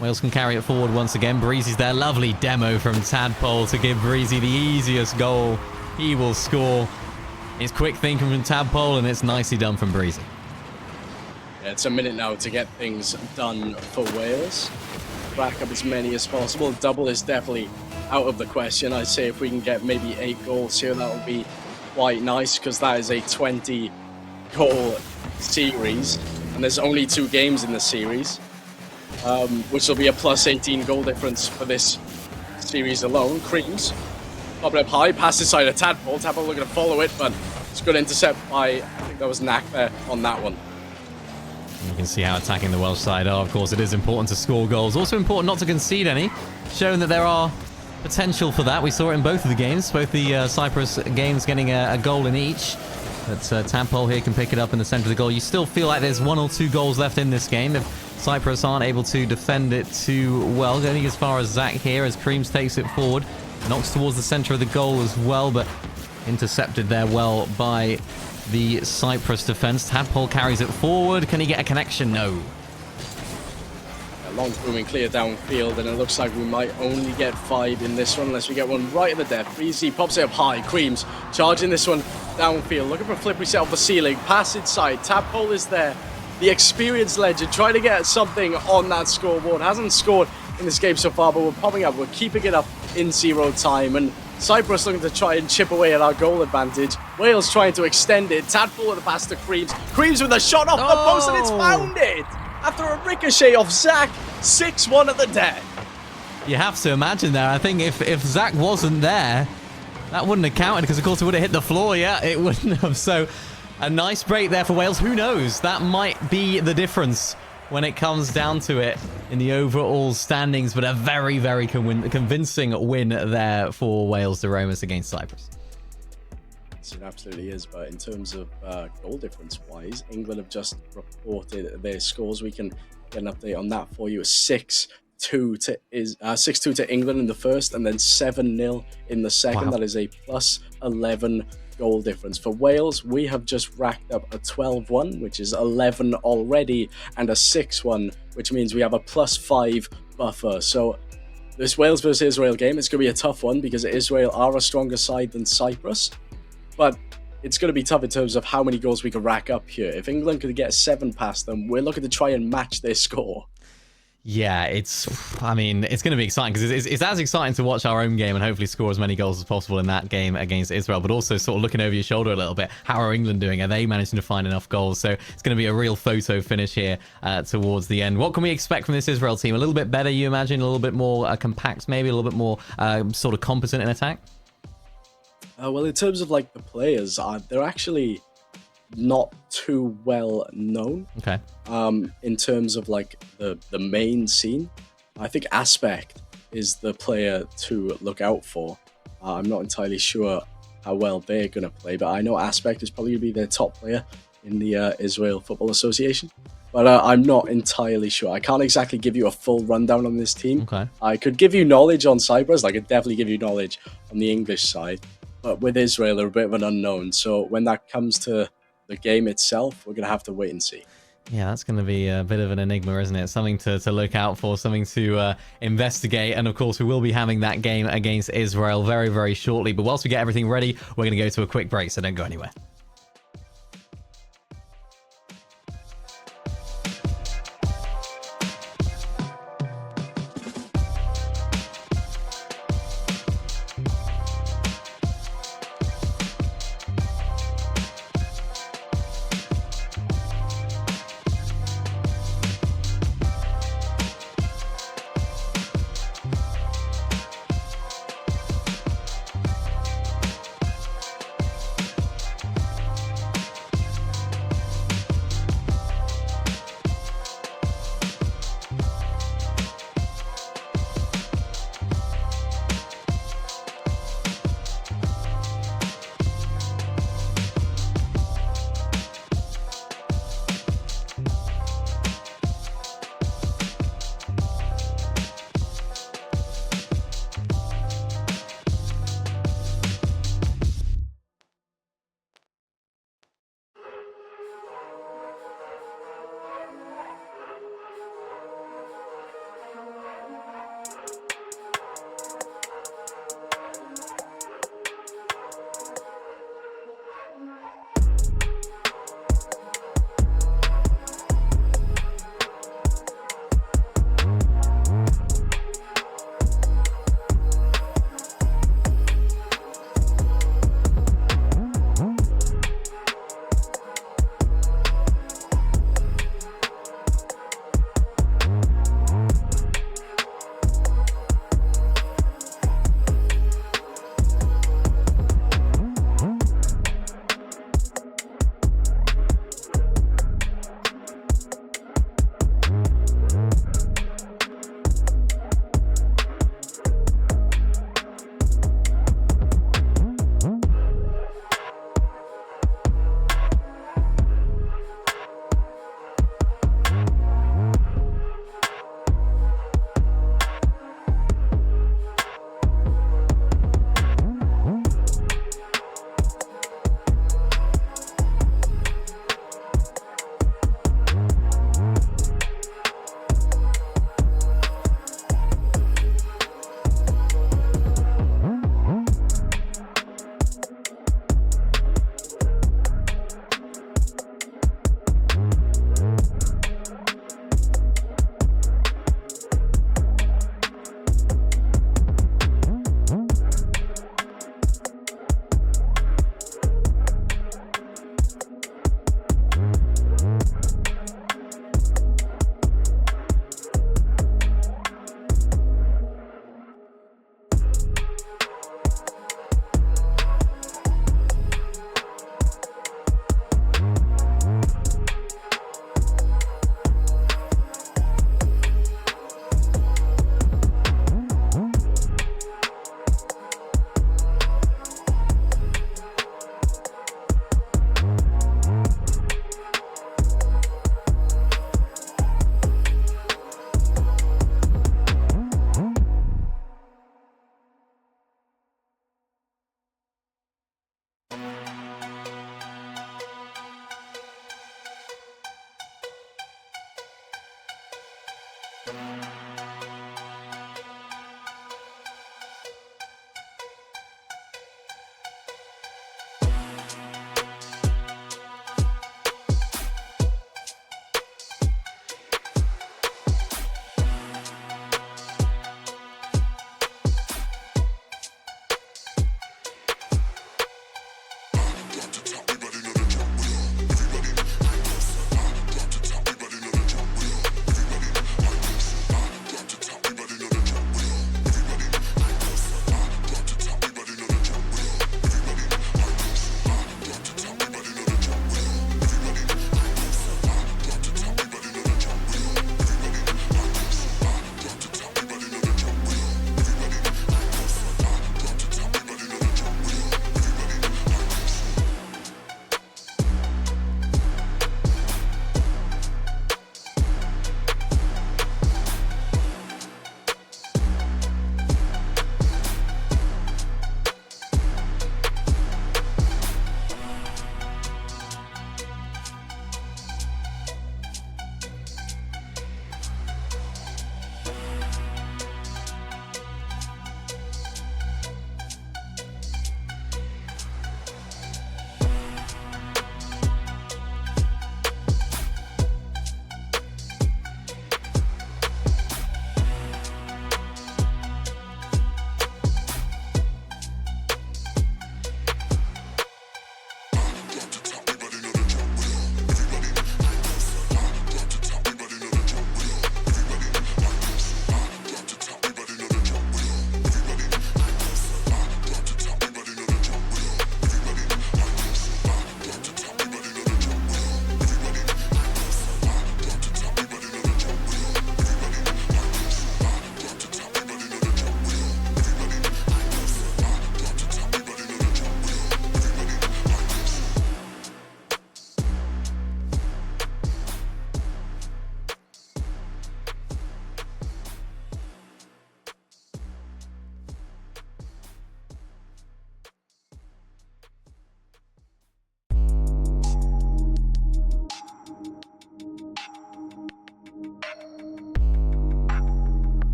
Wales can carry it forward once again. Breezy's there. Lovely demo from Tadpole to give Breezy the easiest goal he will score. It's quick thinking from Tadpole, and it's nicely done from Breezy. Yeah, it's a minute now to get things done for Wales. Rack up as many as possible. Double is definitely out of the question. I'd say if we can get maybe 8 goals here, that would be quite nice, because that is a 20-goal series, and there's only 2 games in the series, which will be a plus 18 goal difference for this series alone. Creams pop it up high, pass inside a Tadpole. Tadpole looking to follow it, but it's a good intercept by, I think that was Knack there on that one. You can see how attacking the Welsh side are. Of course, it is important to score goals. Also important not to concede any, showing that there are potential for that. We saw it in both of the games, both the Cyprus games getting a goal in each. But Tadpole here can pick it up in the center of the goal. You still feel like there's 1 or 2 goals left in this game if Cyprus aren't able to defend it too well. Going as far as Zach here as Creams takes it forward. Knocks towards the center of the goal as well, but intercepted there well by the Cyprus defense. Tadpole carries it forward. Can he get a connection? No. A long booming clear downfield, and it looks like we might only get 5 in this one unless we get one right in the depth. Breezy pops it up high. Creams charging this one downfield, looking for a flip reset off the ceiling. Pass inside. Tadpole is there. The experienced legend trying to get something on that scoreboard. Hasn't scored in this game so far, but we're popping up. We're keeping it up in 0 time, and Cyprus looking to try and chip away at our goal advantage. Wales trying to extend it. Tadpole with the pass to Creams. Creams with a shot off the post, and it's found it! After a ricochet off Zach, 6-1 at the death. You have to imagine there. I think if Zach wasn't there, that wouldn't have counted because, of course, it would have hit the floor. Yeah, it wouldn't have. So a nice break there for Wales. Who knows? That might be the difference when it comes down to it in the overall standings. But a very, very convincing win there for Wales, the Romas against Cyprus. It absolutely is, but in terms of goal difference wise, England have just reported their scores. We can get an update on that for you. 6-2 to England in the first, and then 7-0 in the second. Wow. That is a +11 goal difference. For Wales, we have just racked up a 12-1, which is 11 already, and a 6-1, which means we have a +5 buffer. So this Wales versus Israel game, it's going to be a tough one because Israel are a stronger side than Cyprus. But it's going to be tough in terms of how many goals we can rack up here. If England could get 7 past them, we're looking to try and match their score. Yeah, it's going to be exciting because it's as exciting to watch our own game and hopefully score as many goals as possible in that game against Israel, but also sort of looking over your shoulder a little bit. How are England doing? Are they managing to find enough goals? So it's going to be a real photo finish here towards the end. What can we expect from this Israel team? A little bit better, you imagine? A little bit more compact, maybe? A little bit more sort of competent in attack? Well, in terms of like the players, they're actually not too well known. Okay. In terms of like the main scene, I think Aspect is the player to look out for. I'm not entirely sure how well they're going to play, but I know Aspect is probably going to be their top player in the Israel Football Association. But I'm not entirely sure. I can't exactly give you a full rundown on this team. Okay. I could give you knowledge on Cyprus. I could definitely give you knowledge on the English side. But with Israel, they're a bit of an unknown. So when that comes to the game itself, we're going to have to wait and see. Yeah, that's going to be a bit of an enigma, isn't it? Something to look out for, something to investigate. And of course, we will be having that game against Israel very, very shortly. But whilst we get everything ready, we're going to go to a quick break, so don't go anywhere.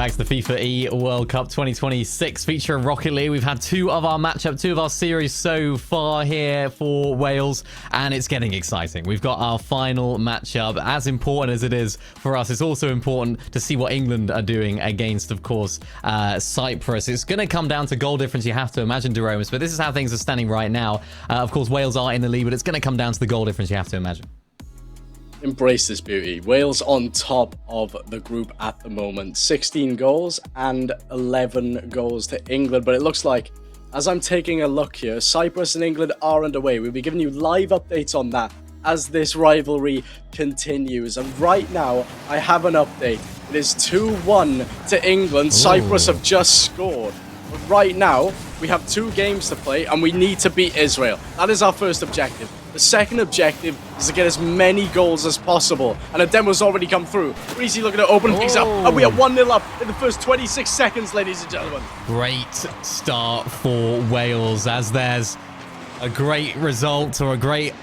back to the FIFA E World Cup 2026 featuring Rocket League. We've had two of our series so far here for Wales, and it's getting exciting. We've got our final matchup. As important as it is for us, it's also important to see what England are doing against, of course, Cyprus. It's going to come down to goal difference, you have to imagine, Jeromus, but this is how things are standing right now. Of course, Wales are in the lead, but it's going to come down to the goal difference, you have to imagine. Embrace this beauty. Wales on top of the group at the moment. 16 goals and 11 goals to England. But it looks like, as I'm taking a look here, Cyprus and England are underway. We'll be giving you live updates on that as this rivalry continues. And right now, I have an update. It is 2-1 to England. Ooh. Cyprus have just scored. But right now, we have 2 games to play, and we need to beat Israel. That is our first objective. The second objective is to get as many goals as possible. And a demo's already come through. Breezy looking to open things up. And we are 1-0 up in the first 26 seconds, ladies and gentlemen. Great start for Wales, as there's a great result or a great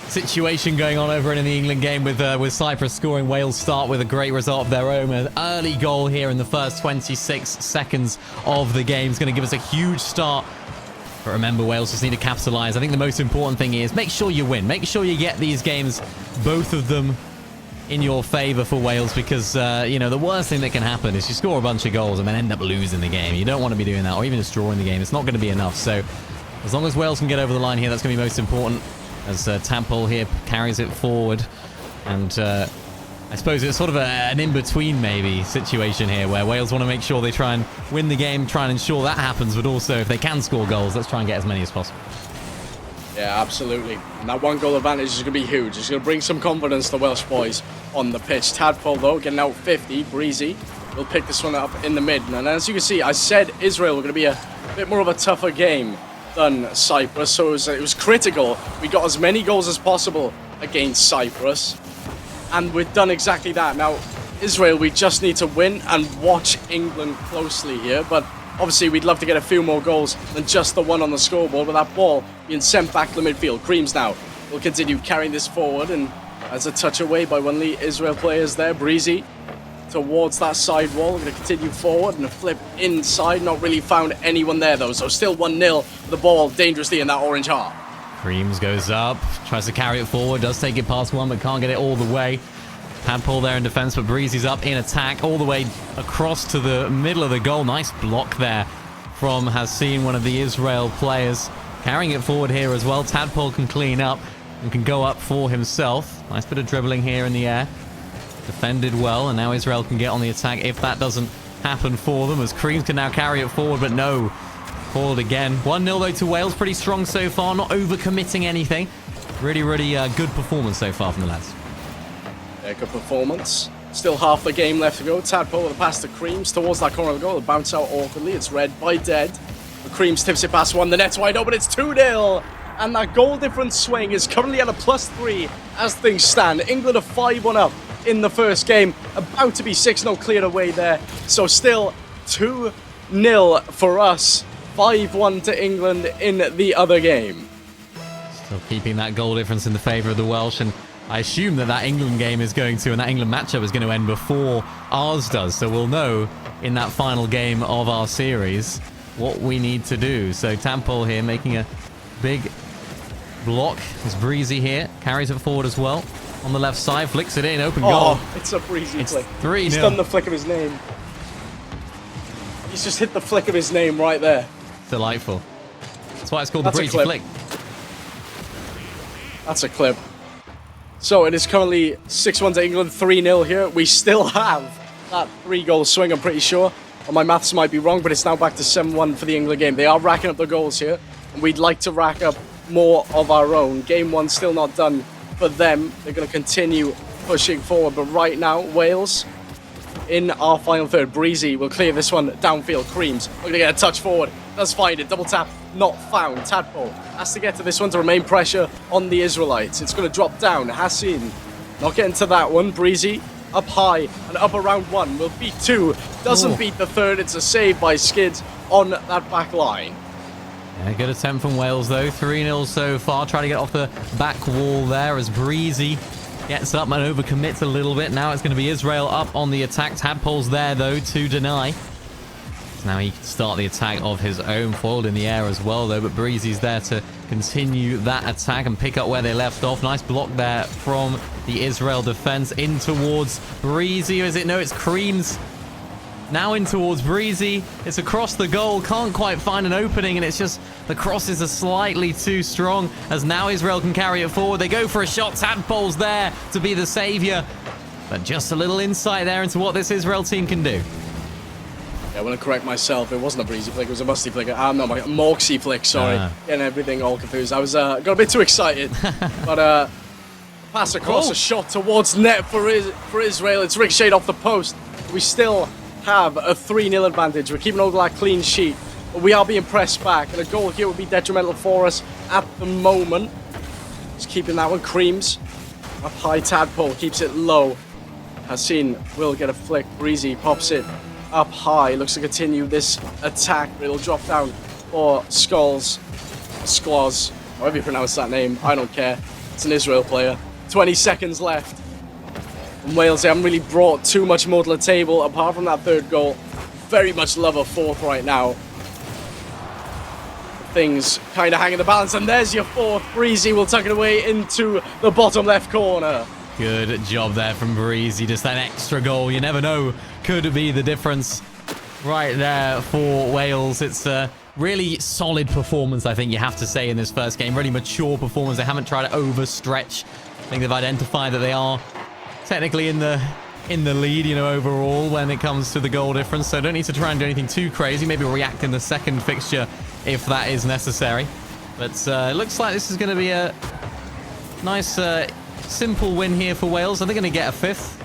situation going on over in the England game with Cyprus scoring. Wales start with a great result of their own. An early goal here in the first 26 seconds of the game is going to give us a huge start. But remember, Wales just need to capitalize. I think the most important thing is make sure you win. Make sure you get these games, both of them, in your favor for Wales, because, you know, the worst thing that can happen is you score a bunch of goals and then end up losing the game. You don't want to be doing that, or even just drawing the game. It's not going to be enough. So as long as Wales can get over the line here, that's going to be most important, as Tampol here carries it forward. And I suppose it's sort of an in-between, maybe, situation here, where Wales want to make sure they try and win the game, try and ensure that happens, but also, if they can score goals, let's try and get as many as possible. Yeah, absolutely. And that 1-goal advantage is going to be huge. It's going to bring some confidence to Welsh boys on the pitch. Tadpole, though, getting out 50. Breezy will pick this one up in the mid. And as you can see, I said Israel were going to be a bit more of a tougher game than Cyprus, so it was critical. We got as many goals as possible against Cyprus, and we've done exactly that. Now, Israel, we just need to win and watch England closely here, but obviously we'd love to get a few more goals than just the one on the scoreboard, with that ball being sent back to the midfield. Creams now will continue carrying this forward, and as a touch away by one of the Israel players there, Breezy towards that side wall. We're going to continue forward and a flip inside. Not really found anyone there, though, so still 1-0. The ball dangerously in that orange half. Creams goes up, tries to carry it forward, does take it past one, but can't get it all the way. Handball there in defense, but Breezy's up in attack all the way across to the middle of the goal. Nice block there from Hassan, one of the Israel players. Carrying it forward here as well. Tadpole can clean up and can go up for himself. Nice bit of dribbling here in the air. Defended well, and now Israel can get on the attack if that doesn't happen for them, as Creams can now carry it forward, but no. Forward again. 1-0 though to Wales. Pretty strong so far, not overcommitting anything. Really, really good performance so far from the lads. Yeah, good performance. Still half the game left to go. Tadpole with a pass to Creams towards that corner of the goal. It'll bounce out awkwardly. It's read by Dead. But Creams tips it past one. The net's wide open. It's 2-0. And that goal difference swing is currently at a +3 as things stand. England are 5-1 up in the first game. About to be 6-0 cleared away there. So still 2-0 for us. 5-1 to England in the other game. Still keeping that goal difference in the favour of the Welsh, and I assume that England game is going to, and that England matchup is going to end before ours does. So we'll know in that final game of our series what we need to do. So Tampol here making a big block. There's Breezy here, carries it forward as well. On the left side, flicks it in, open goal. Oh, it's a Breezy flick. 3-0. He's done the flick of his name. He's just hit the flick of his name right there. Delightful. That's why it's called the Breezy flick. That's a clip. So it is currently 6-1 to England, 3-0 here. We still have that 3-goal swing, I'm pretty sure. Well, my maths might be wrong, but it's now back to 7-1 for the England game. They are racking up the goals here, and we'd like to rack up more of our own. Game 1 still not done for them. They're going to continue pushing forward, but right now, Wales in our final third. Breezy will clear this one downfield. Creams looking to get a touch forward. Does find it. Double tap. Not found. Tadpole has to get to this one to remain pressure on the Israelites. It's going to drop down. Hassan not getting to that one. Breezy up high and up around 1. Will beat 2. Doesn't beat the third. It's a save by Skids on that back line. Yeah, good attempt from Wales though. 3-0 so far. Trying to get off the back wall there as Breezy gets up and overcommits a little bit. Now it's going to be Israel up on the attack. Tadpole's there, though, to deny. So now he can start the attack of his own. Foiled in the air as well, though, but Breezy's there to continue that attack and pick up where they left off. Nice block there from the Israel defense. In towards Breezy. Is it? No, it's Creams. Now in towards Breezy. It's across the goal. Can't quite find an opening, and it's just the crosses are slightly too strong, as now Israel can carry it forward. They go for a shot. Tadpole's there to be the savior, but just a little insight there into what this Israel team can do. Yeah, I want to correct myself. It wasn't a breezy flick. It was a musty flick. No, my Morksy flick. Sorry, getting everything all confused. I was got a bit too excited, but pass across, a shot towards net for Israel. It's ricocheted off the post. We still have a 3-0 advantage. We're keeping over that clean sheet, but we are being pressed back, and a goal here would be detrimental for us at the moment. Just keeping that one. Creams up high. Tadpole keeps it low. Hassan will get a flick. Breezy pops it up high. Looks to continue this attack, but it'll drop down for Skloz, however you pronounce that name, I don't care. It's an Israel player. 20 seconds left. And Wales, they haven't really brought too much more to the table apart from that third goal. Very much love a fourth right now. Things kind of hang in the balance, and there's your fourth. Breezy will tuck it away into the bottom left corner. Good job there from Breezy. Just that extra goal, you never know, could be the difference right there for Wales. It's a really solid performance, I think you have to say, in this first game. Really mature performance. They haven't tried to overstretch. I think they've identified that they are technically in the lead, you know, overall when it comes to the goal difference. So don't need to try and do anything too crazy. Maybe react in the second fixture if that is necessary. But it looks like this is going to be a nice, simple win here for Wales. Are they going to get a fifth?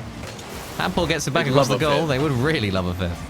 Tadpole gets it back across the goal. They would really love a fifth.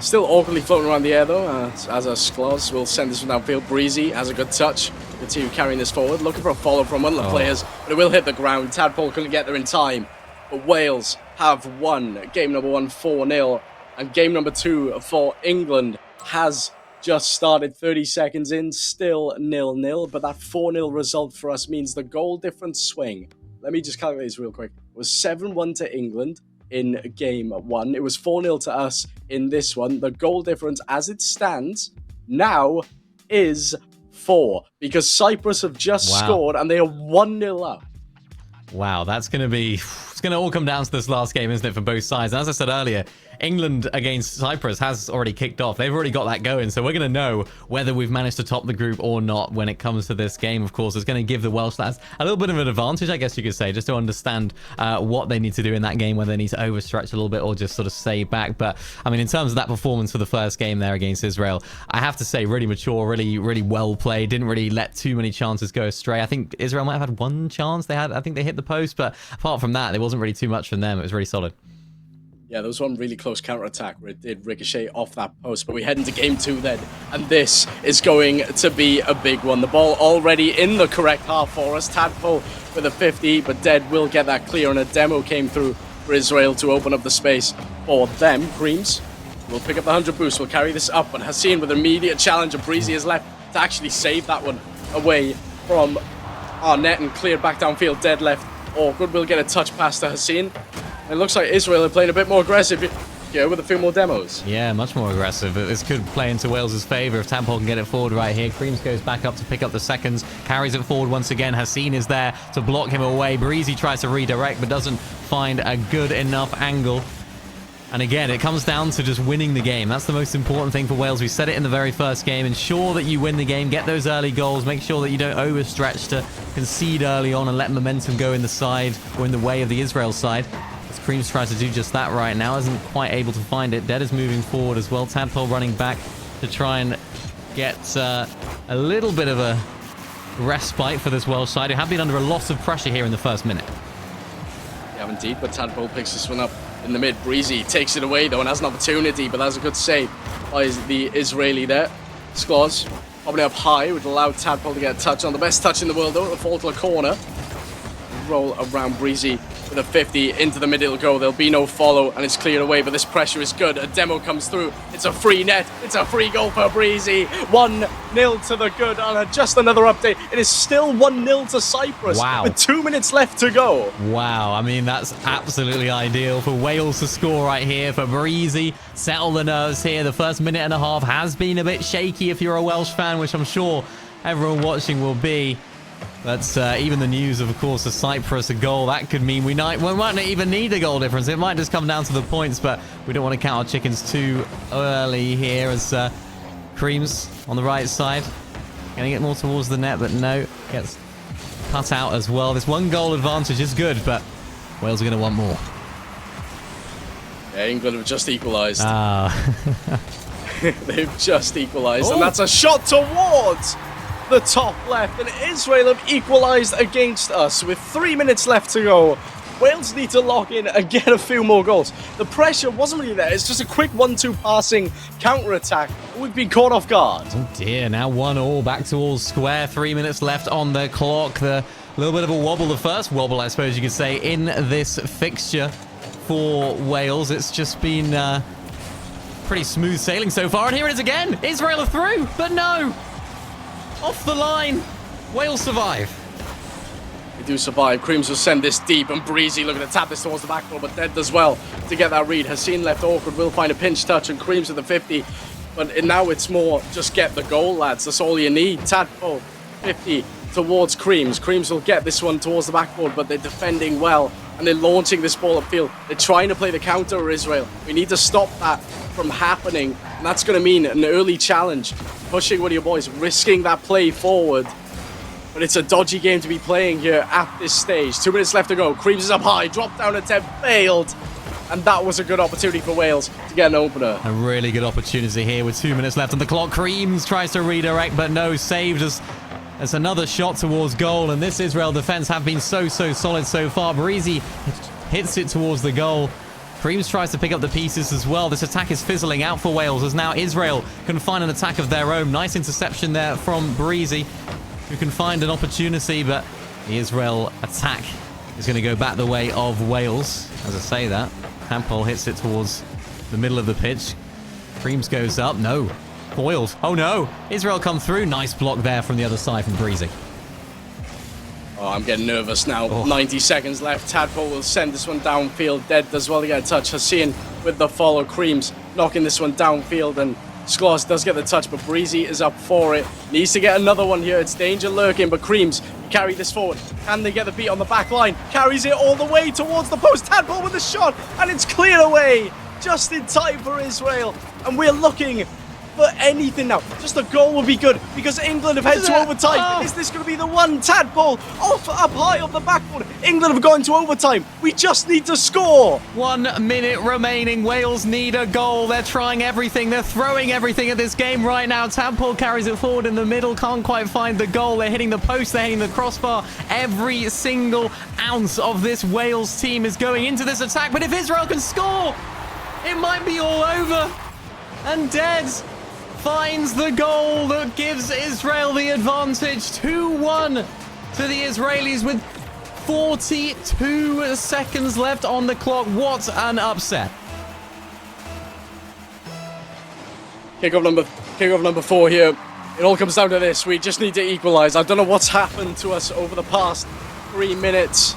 Still awkwardly floating around the air, though, as a Skloz will send this one downfield. Breezy has a good touch. Continue carrying this forward. Looking for a follow from one of the players, but it will hit the ground. Tadpole couldn't get there in time. But Wales have won game number 1 4-0. And game number 2 for England has just started. 30 seconds in, still 0-0. But that 4-0 result for us means the goal difference swing. Let me just calculate this real quick. It was 7-1 to England in game 1. It was 4-0 to us in this one. The goal difference as it stands now is 4, because Cyprus have just scored and they are 1-0 up. Wow, that's going to be... It's going to all come down to this last game, isn't it, for both sides? And as I said earlier, England against Cyprus has already kicked off. They've already got that going, so we're going to know whether we've managed to top the group or not when it comes to this game. Of course, it's going to give the Welsh lads a little bit of an advantage, I guess you could say, just to understand what they need to do in that game, whether they need to overstretch a little bit or just sort of stay back. But, I mean, in terms of that performance for the first game there against Israel, I have to say, really mature, really well played. Didn't really let too many chances go astray. I think Israel might have had one chance. I think they hit the post, but apart from that, there wasn't really too much from them. It was really solid. Yeah, there was one really close counter-attack where it did ricochet off that post, but we head into game 2 then, and this is going to be a big one. The ball already in the correct half for us. Tadpole with a 50, but Dead will get that clear, and a demo came through for Israel to open up the space for them. Creams will pick up the 100 boost, will carry this up, but Hassan with an immediate challenge, and Breezy is left to actually save that one away from our net and cleared back downfield. Dead left. Awkward will get a touch past to Hassan. It looks like Israel are playing a bit more aggressive here with a few more demos. Yeah, much more aggressive. This could play into Wales' favour if Tadpole can get it forward right here. Creams goes back up to pick up the seconds, carries it forward once again. Hassan is there to block him away. Breezy tries to redirect but doesn't find a good enough angle. And again, it comes down to just winning the game. That's the most important thing for Wales. We said it in the very first game. Ensure that you win the game, get those early goals, make sure that you don't overstretch to concede early on and let momentum go in the side or in the way of the Israel side. Creams tries to do just that right now, isn't quite able to find it. Dead is moving forward as well. Tadpole running back to try and get a little bit of a respite for this Welsh side, who have been under a lot of pressure here in the first minute. Yeah, indeed, but Tadpole picks this one up in the mid. Breezy takes it away though and has an opportunity, but that's a good save by the Israeli there. Skloz popping it up high would allow Tadpole to get a touch on. The best touch in the world though, to fall to a corner. Roll around Breezy with with a 50 into the mid. It'll go. There'll be no follow, and it's cleared away. But this pressure is good. A demo comes through. It's a free net. It's a free goal for Breezy. 1-0 to the good. And just another update. It is still 1-0 to Cyprus. Wow. With 2 minutes left to go. Wow, I mean, that's absolutely ideal for Wales to score right here, for Breezy. Settle the nerves here. The first minute and a half has been a bit shaky if you're a Welsh fan, which I'm sure everyone watching will be. But even the news of course, the Cyprus a goal, that could mean we might not even need a goal difference. It might just come down to the points, but we don't want to count our chickens too early here as Creams on the right side. Going to get more towards the net, but no, gets cut out as well. This 1-goal advantage is good, but Wales are going to want more. Yeah, England have just equalised. Ah. They've just equalised, and that's a shot towards the top left, and Israel have equalised against us with 3 minutes left to go. Wales need to lock in and get a few more goals. The pressure wasn't really there. It's just a quick 1-2 passing counter-attack. We've been caught off guard. Oh dear, now 1-1, back to all square. 3 minutes left on the clock. The little bit of a wobble, the first wobble, I suppose you could say, in this fixture for Wales. It's just been pretty smooth sailing so far, and here it is again. Israel are through, but no. Off the line. Wales survive. They do survive. Creams will send this deep, and Breezy looking to tap this towards the back door, but Dead does well to get that read. Haseen left awkward, will find a pinch touch, and Creams with the 50. But now it's more just get the goal, lads. That's all you need. Tadpole, 50 towards Creams. Creams will get this one towards the backboard, but they're defending well, and they're launching this ball upfield. They're trying to play the counter, Israel. We need to stop that from happening, and that's going to mean an early challenge. Pushing one of your boys, risking that play forward. But it's a dodgy game to be playing here at this stage. 2 minutes left to go. Creams is up high. Drop down attempt. Failed. And that was a good opportunity for Wales to get an opener. A really good opportunity here with 2 minutes left on the clock. Creams tries to redirect, but no, saved as another shot towards goal. And this Israel defense have been so solid so far. Breezy hits it towards the goal. Creams tries to pick up the pieces as well. This attack is fizzling out for Wales as now Israel can find an attack of their own. Nice interception there from Breezy, who can find an opportunity, but the Israel attack is going to go back the way of Wales. As I say that, Tadpole hits it towards the middle of the pitch. Creams goes up. No. Foiled. Oh no. Israel come through. Nice block there from the other side from Breezy. Oh, I'm getting nervous now. Oh. 90 seconds left. Tadpole will send this one downfield. Dead does well to get a touch. Haseen with the follow. Creams knocking this one downfield, and Skloss does get the touch, but Breezy is up for it. Needs to get another one here. It's danger lurking, but Creams carry this forward. Can they get the beat on the back line? Carries it all the way towards the post. Tadpole with the shot, and it's cleared away just in time for Israel. And we're looking for anything now. Just a goal would be good, because England have headed to overtime. Oh. Is this going to be the one? Tadpole off up high on the backboard. England have gone to overtime. We just need to score. 1 minute remaining. Wales need a goal. They're trying everything. They're throwing everything at this game right now. Tadpole carries it forward in the middle. Can't quite find the goal. They're hitting the post. They're hitting the crossbar. Every single ounce of this Wales team is going into this attack. But if Israel can score, it might be all over. And Dead finds the goal that gives Israel the advantage. 2-1 to the Israelis with 42 seconds left on the clock. What an upset. Kickoff number 4 here. It all comes down to this. We just need to equalise. I don't know what's happened to us over the past 3 minutes,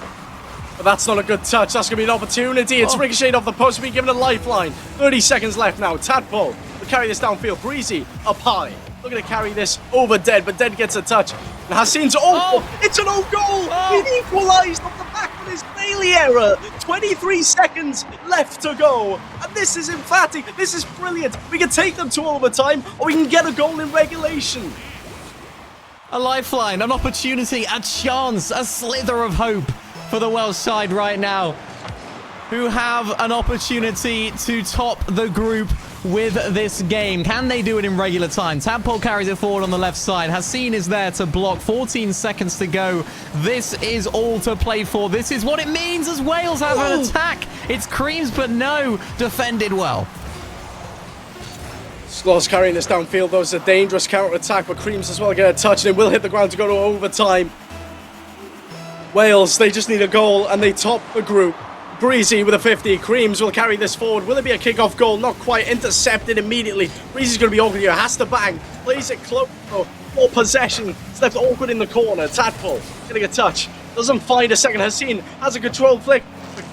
but that's not a good touch. That's going to be an opportunity. It's ricocheted off the post. We're given a lifeline. 30 seconds left now. Tadpole will carry this downfield. Breezy up high. Looking to carry this over Dead, but Dead gets a touch. And Haseen's it's an own goal. We've equalised off the back of this Bailey error. 23 seconds left to go. And this is emphatic. This is brilliant. We can take them to overtime, or we can get a goal in regulation. A lifeline, an opportunity, a chance, a slither of hope for the Welsh side right now, who have an opportunity to top the group with this game. Can they do it in regular time? Tadpole carries it forward on the left side. Haseen is there to block. 14 seconds to go. This is all to play for. This is what it means as Wales have an attack. It's Creams, but no, defended well. Skloss carrying this downfield, though. It's a dangerous counter-attack, but Creams as well get a touch, and it will hit the ground to go to overtime. Wales, they just need a goal and they top the group. Breezy with a 50. Creams will carry this forward. Will it be a kick-off goal? Not quite. Intercepted immediately. Breezy's going to be awkward here. Has to bang. Plays it close. More possession. It's left awkward in the corner. Tadpole getting a touch. Doesn't find a second. Haseen has a control flick.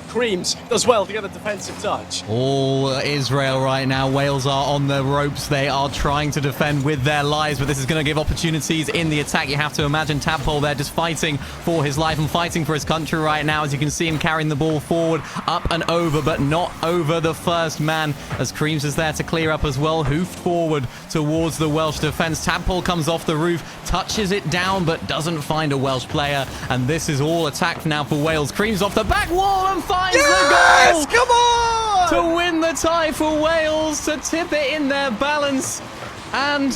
Creams does well to get a defensive touch. All Israel right now. Wales are on the ropes. They are trying to defend with their lives, but this is going to give opportunities in the attack. You have to imagine Tadpole there just fighting for his life and fighting for his country right now. As you can see him carrying the ball forward, up and over, but not over the first man, as Creams is there to clear up as well. Hoofed forward towards the Welsh defense. Tadpole comes off the roof, touches it down, but doesn't find a Welsh player. And this is all attack now for Wales. Creams off the back wall and finds the goal! Come on! To win the tie for Wales, to tip it in their balance. And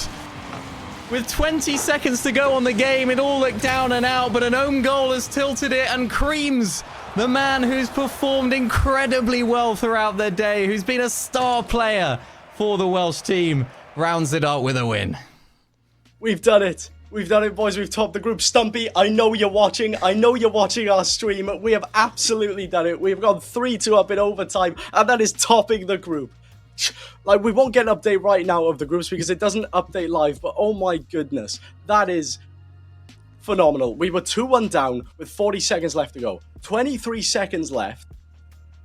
with 20 seconds to go on the game, it all looked down and out, but an own goal has tilted it, and Creams, the man who's performed incredibly well throughout the day, who's been a star player for the Welsh team, rounds it up with a win. We've done it. We've done it, boys. We've topped the group. Stumpy, I know you're watching. I know you're watching our stream. We have absolutely done it. We've gone 3-2 up in overtime, and that is topping the group. Like, we won't get an update right now of the groups because it doesn't update live, but oh my goodness, that is phenomenal. We were 2-1 down with 40 seconds left to go. 23 seconds left.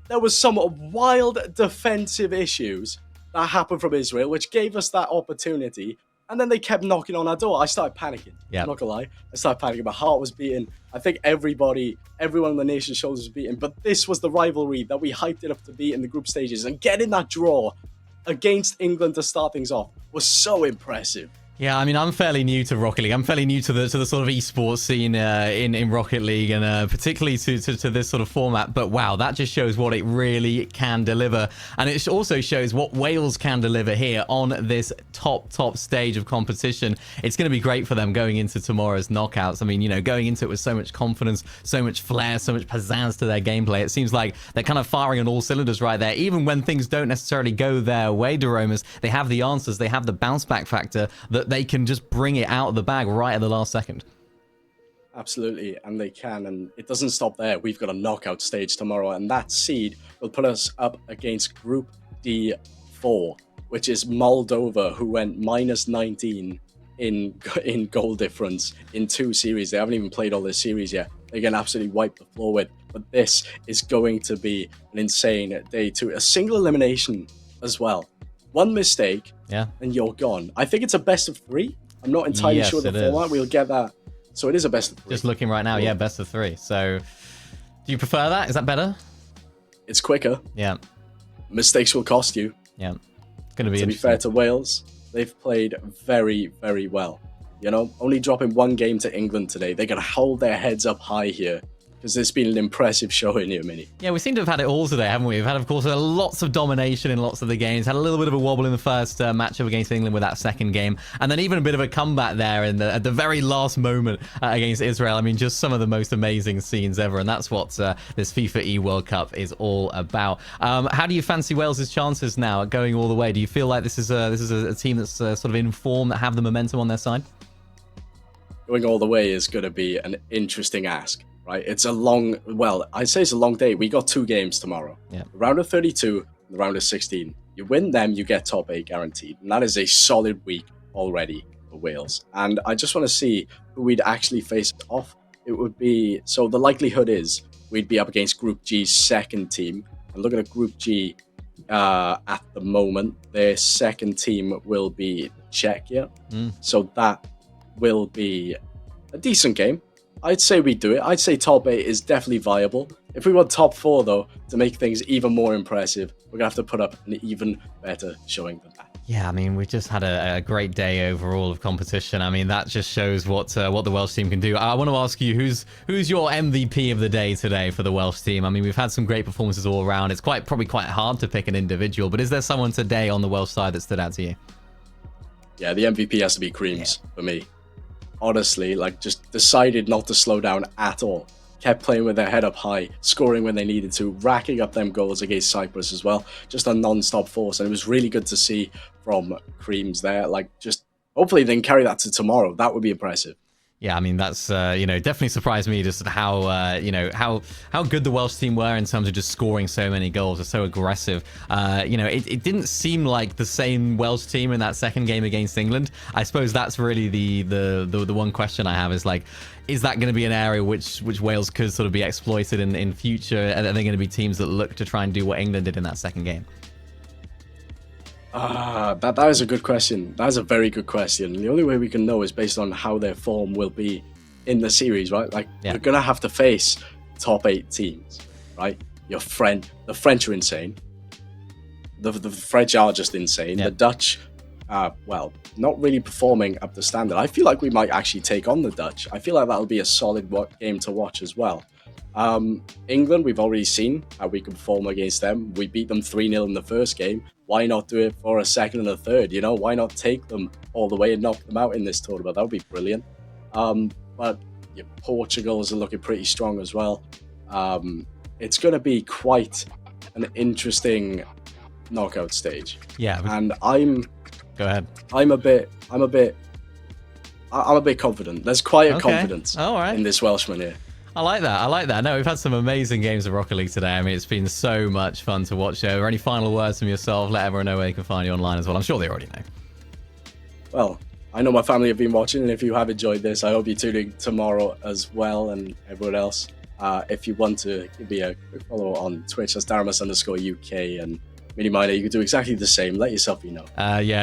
There was some wild defensive issues that happened from Israel, which gave us that opportunity. And then they kept knocking on our door. I started panicking. Yeah. I'm not gonna lie. I started panicking. My heart was beating. I think everyone on the nation's shoulders was beating. But this was the rivalry that we hyped it up to be in the group stages. And getting that draw against England to start things off was so impressive. Yeah, I mean, I'm fairly new to Rocket League. I'm fairly new to the sort of esports scene in Rocket League, and particularly to this sort of format. But wow, that just shows what it really can deliver, and it also shows what Wales can deliver here on this top stage of competition. It's going to be great for them going into tomorrow's knockouts. I mean, you know, going into it with so much confidence, so much flair, so much pizzazz to their gameplay. It seems like they're kind of firing on all cylinders right there. Even when things don't necessarily go their way, Daromas, they have the answers. They have the bounce back factor that they can just bring it out of the bag right at the last second. Absolutely, and they can, and it doesn't stop there. We've got a knockout stage tomorrow, and that seed will put us up against Group D4, which is Moldova, who went -19 in goal difference in 2 series. They haven't even played all this series yet. They can absolutely wipe the floor with, but this is going to be an insane day too. A single elimination as well. One mistake, yeah, and you're gone. I think it's a best of 3. I'm not entirely sure the format. We'll get that. So it is a best of 3. Just looking right now, yeah, best of 3. So do you prefer that? Is that better? It's quicker. Yeah. Mistakes will cost you. Yeah. It's going to be To be fair to Wales, they've played very, very well. You know, only dropping 1 game to England today. They're going to hold their heads up high here, because it's been an impressive showing here, Mini. Yeah, we seem to have had it all today, haven't we? We've had, of course, lots of domination in lots of the games. Had a little bit of a wobble in the first matchup against England with that second game. And then even a bit of a comeback there at the very last moment against Israel. I mean, just some of the most amazing scenes ever. And that's what this FIFAe World Cup is all about. How do you fancy Wales' chances now at going all the way? Do you feel like this is a team that's sort of in form, that have the momentum on their side? Going all the way is going to be an interesting ask. Right, it's a long, well, I'd say it's a long day. We got 2 games tomorrow. Yeah. The round of 32, the round of 16. You win them, you get top 8 guaranteed. And that is a solid week already for Wales. And I just want to see who we'd actually face off. It would be, so the likelihood is we'd be up against Group G's second team. And looking at Group G at the moment, their second team will be Czechia. So that will be a decent game. I'd say we do it. I'd say top 8 is definitely viable. If we want top 4, though, to make things even more impressive, we're going to have to put up an even better showing than that. Yeah, I mean, we've just had a great day overall of competition. I mean, that just shows what the Welsh team can do. I want to ask you, who's your MVP of the day today for the Welsh team? I mean, we've had some great performances all around. It's probably quite hard to pick an individual, but is there someone today on the Welsh side that stood out to you? Yeah, the MVP has to be Creams for me. Honestly, like, just decided not to slow down at all. Kept playing with their head up high, scoring when they needed to, racking up them goals against Cyprus as well. Just a non-stop force, and it was really good to see from Creams there. Like, just hopefully they can carry that to tomorrow. That would be impressive. Yeah, I mean, that's, definitely surprised me just how, how good the Welsh team were in terms of just scoring so many goals. They're so aggressive. It didn't seem like the same Welsh team in that second game against England. I suppose that's really the one question I have is like, is that going to be an area which Wales could sort of be exploited in future? Are there going to be teams that look to try and do what England did in that second game? That is a good question. That's a very good question. The only way we can know is based on how their form will be in the series, right? Like, you're going to have to face top 8 teams, right? The French are insane. The French are just insane. The Dutch, not really performing up to standard. I feel like we might actually take on the Dutch. I feel like that'll be a solid game to watch as well. England, we've already seen how we can perform against them. We beat them 3-0 in the first game. Why not do it for a second and a third? Why not take them all the way and knock them out in this tournament? That would be brilliant. But Portugal's are looking pretty strong as well. It's going to be quite an interesting knockout stage. Yeah. And Go ahead. I'm a bit confident. There's quite a confidence in this Welshman here. I like that. No, we've had some amazing games of Rocket League today. I mean, it's been so much fun to watch. Are there any final words from yourself? Let everyone know where they can find you online as well. I'm sure they already know. Well, I know my family have been watching, and if you have enjoyed this, I hope you're tuning tomorrow as well, and everyone else. If you want to give me a quick follow on Twitch, that's Daramus_UK, and Miniminer, you can do exactly the same. Let yourself be known.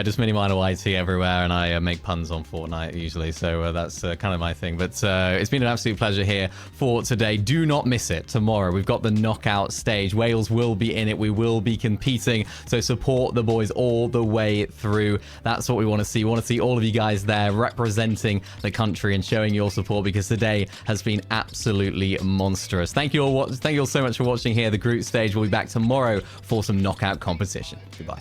Just Miniminer YT everywhere, and I make puns on Fortnite usually, so that's kind of my thing. But it's been an absolute pleasure here for today. Do not miss it. Tomorrow, we've got the knockout stage. Wales will be in it. We will be competing, so support the boys all the way through. That's what we want to see. We want to see all of you guys there representing the country and showing your support, because today has been absolutely monstrous. Thank you all so much for watching here. The group stage will be back tomorrow for some knockout competition. Goodbye.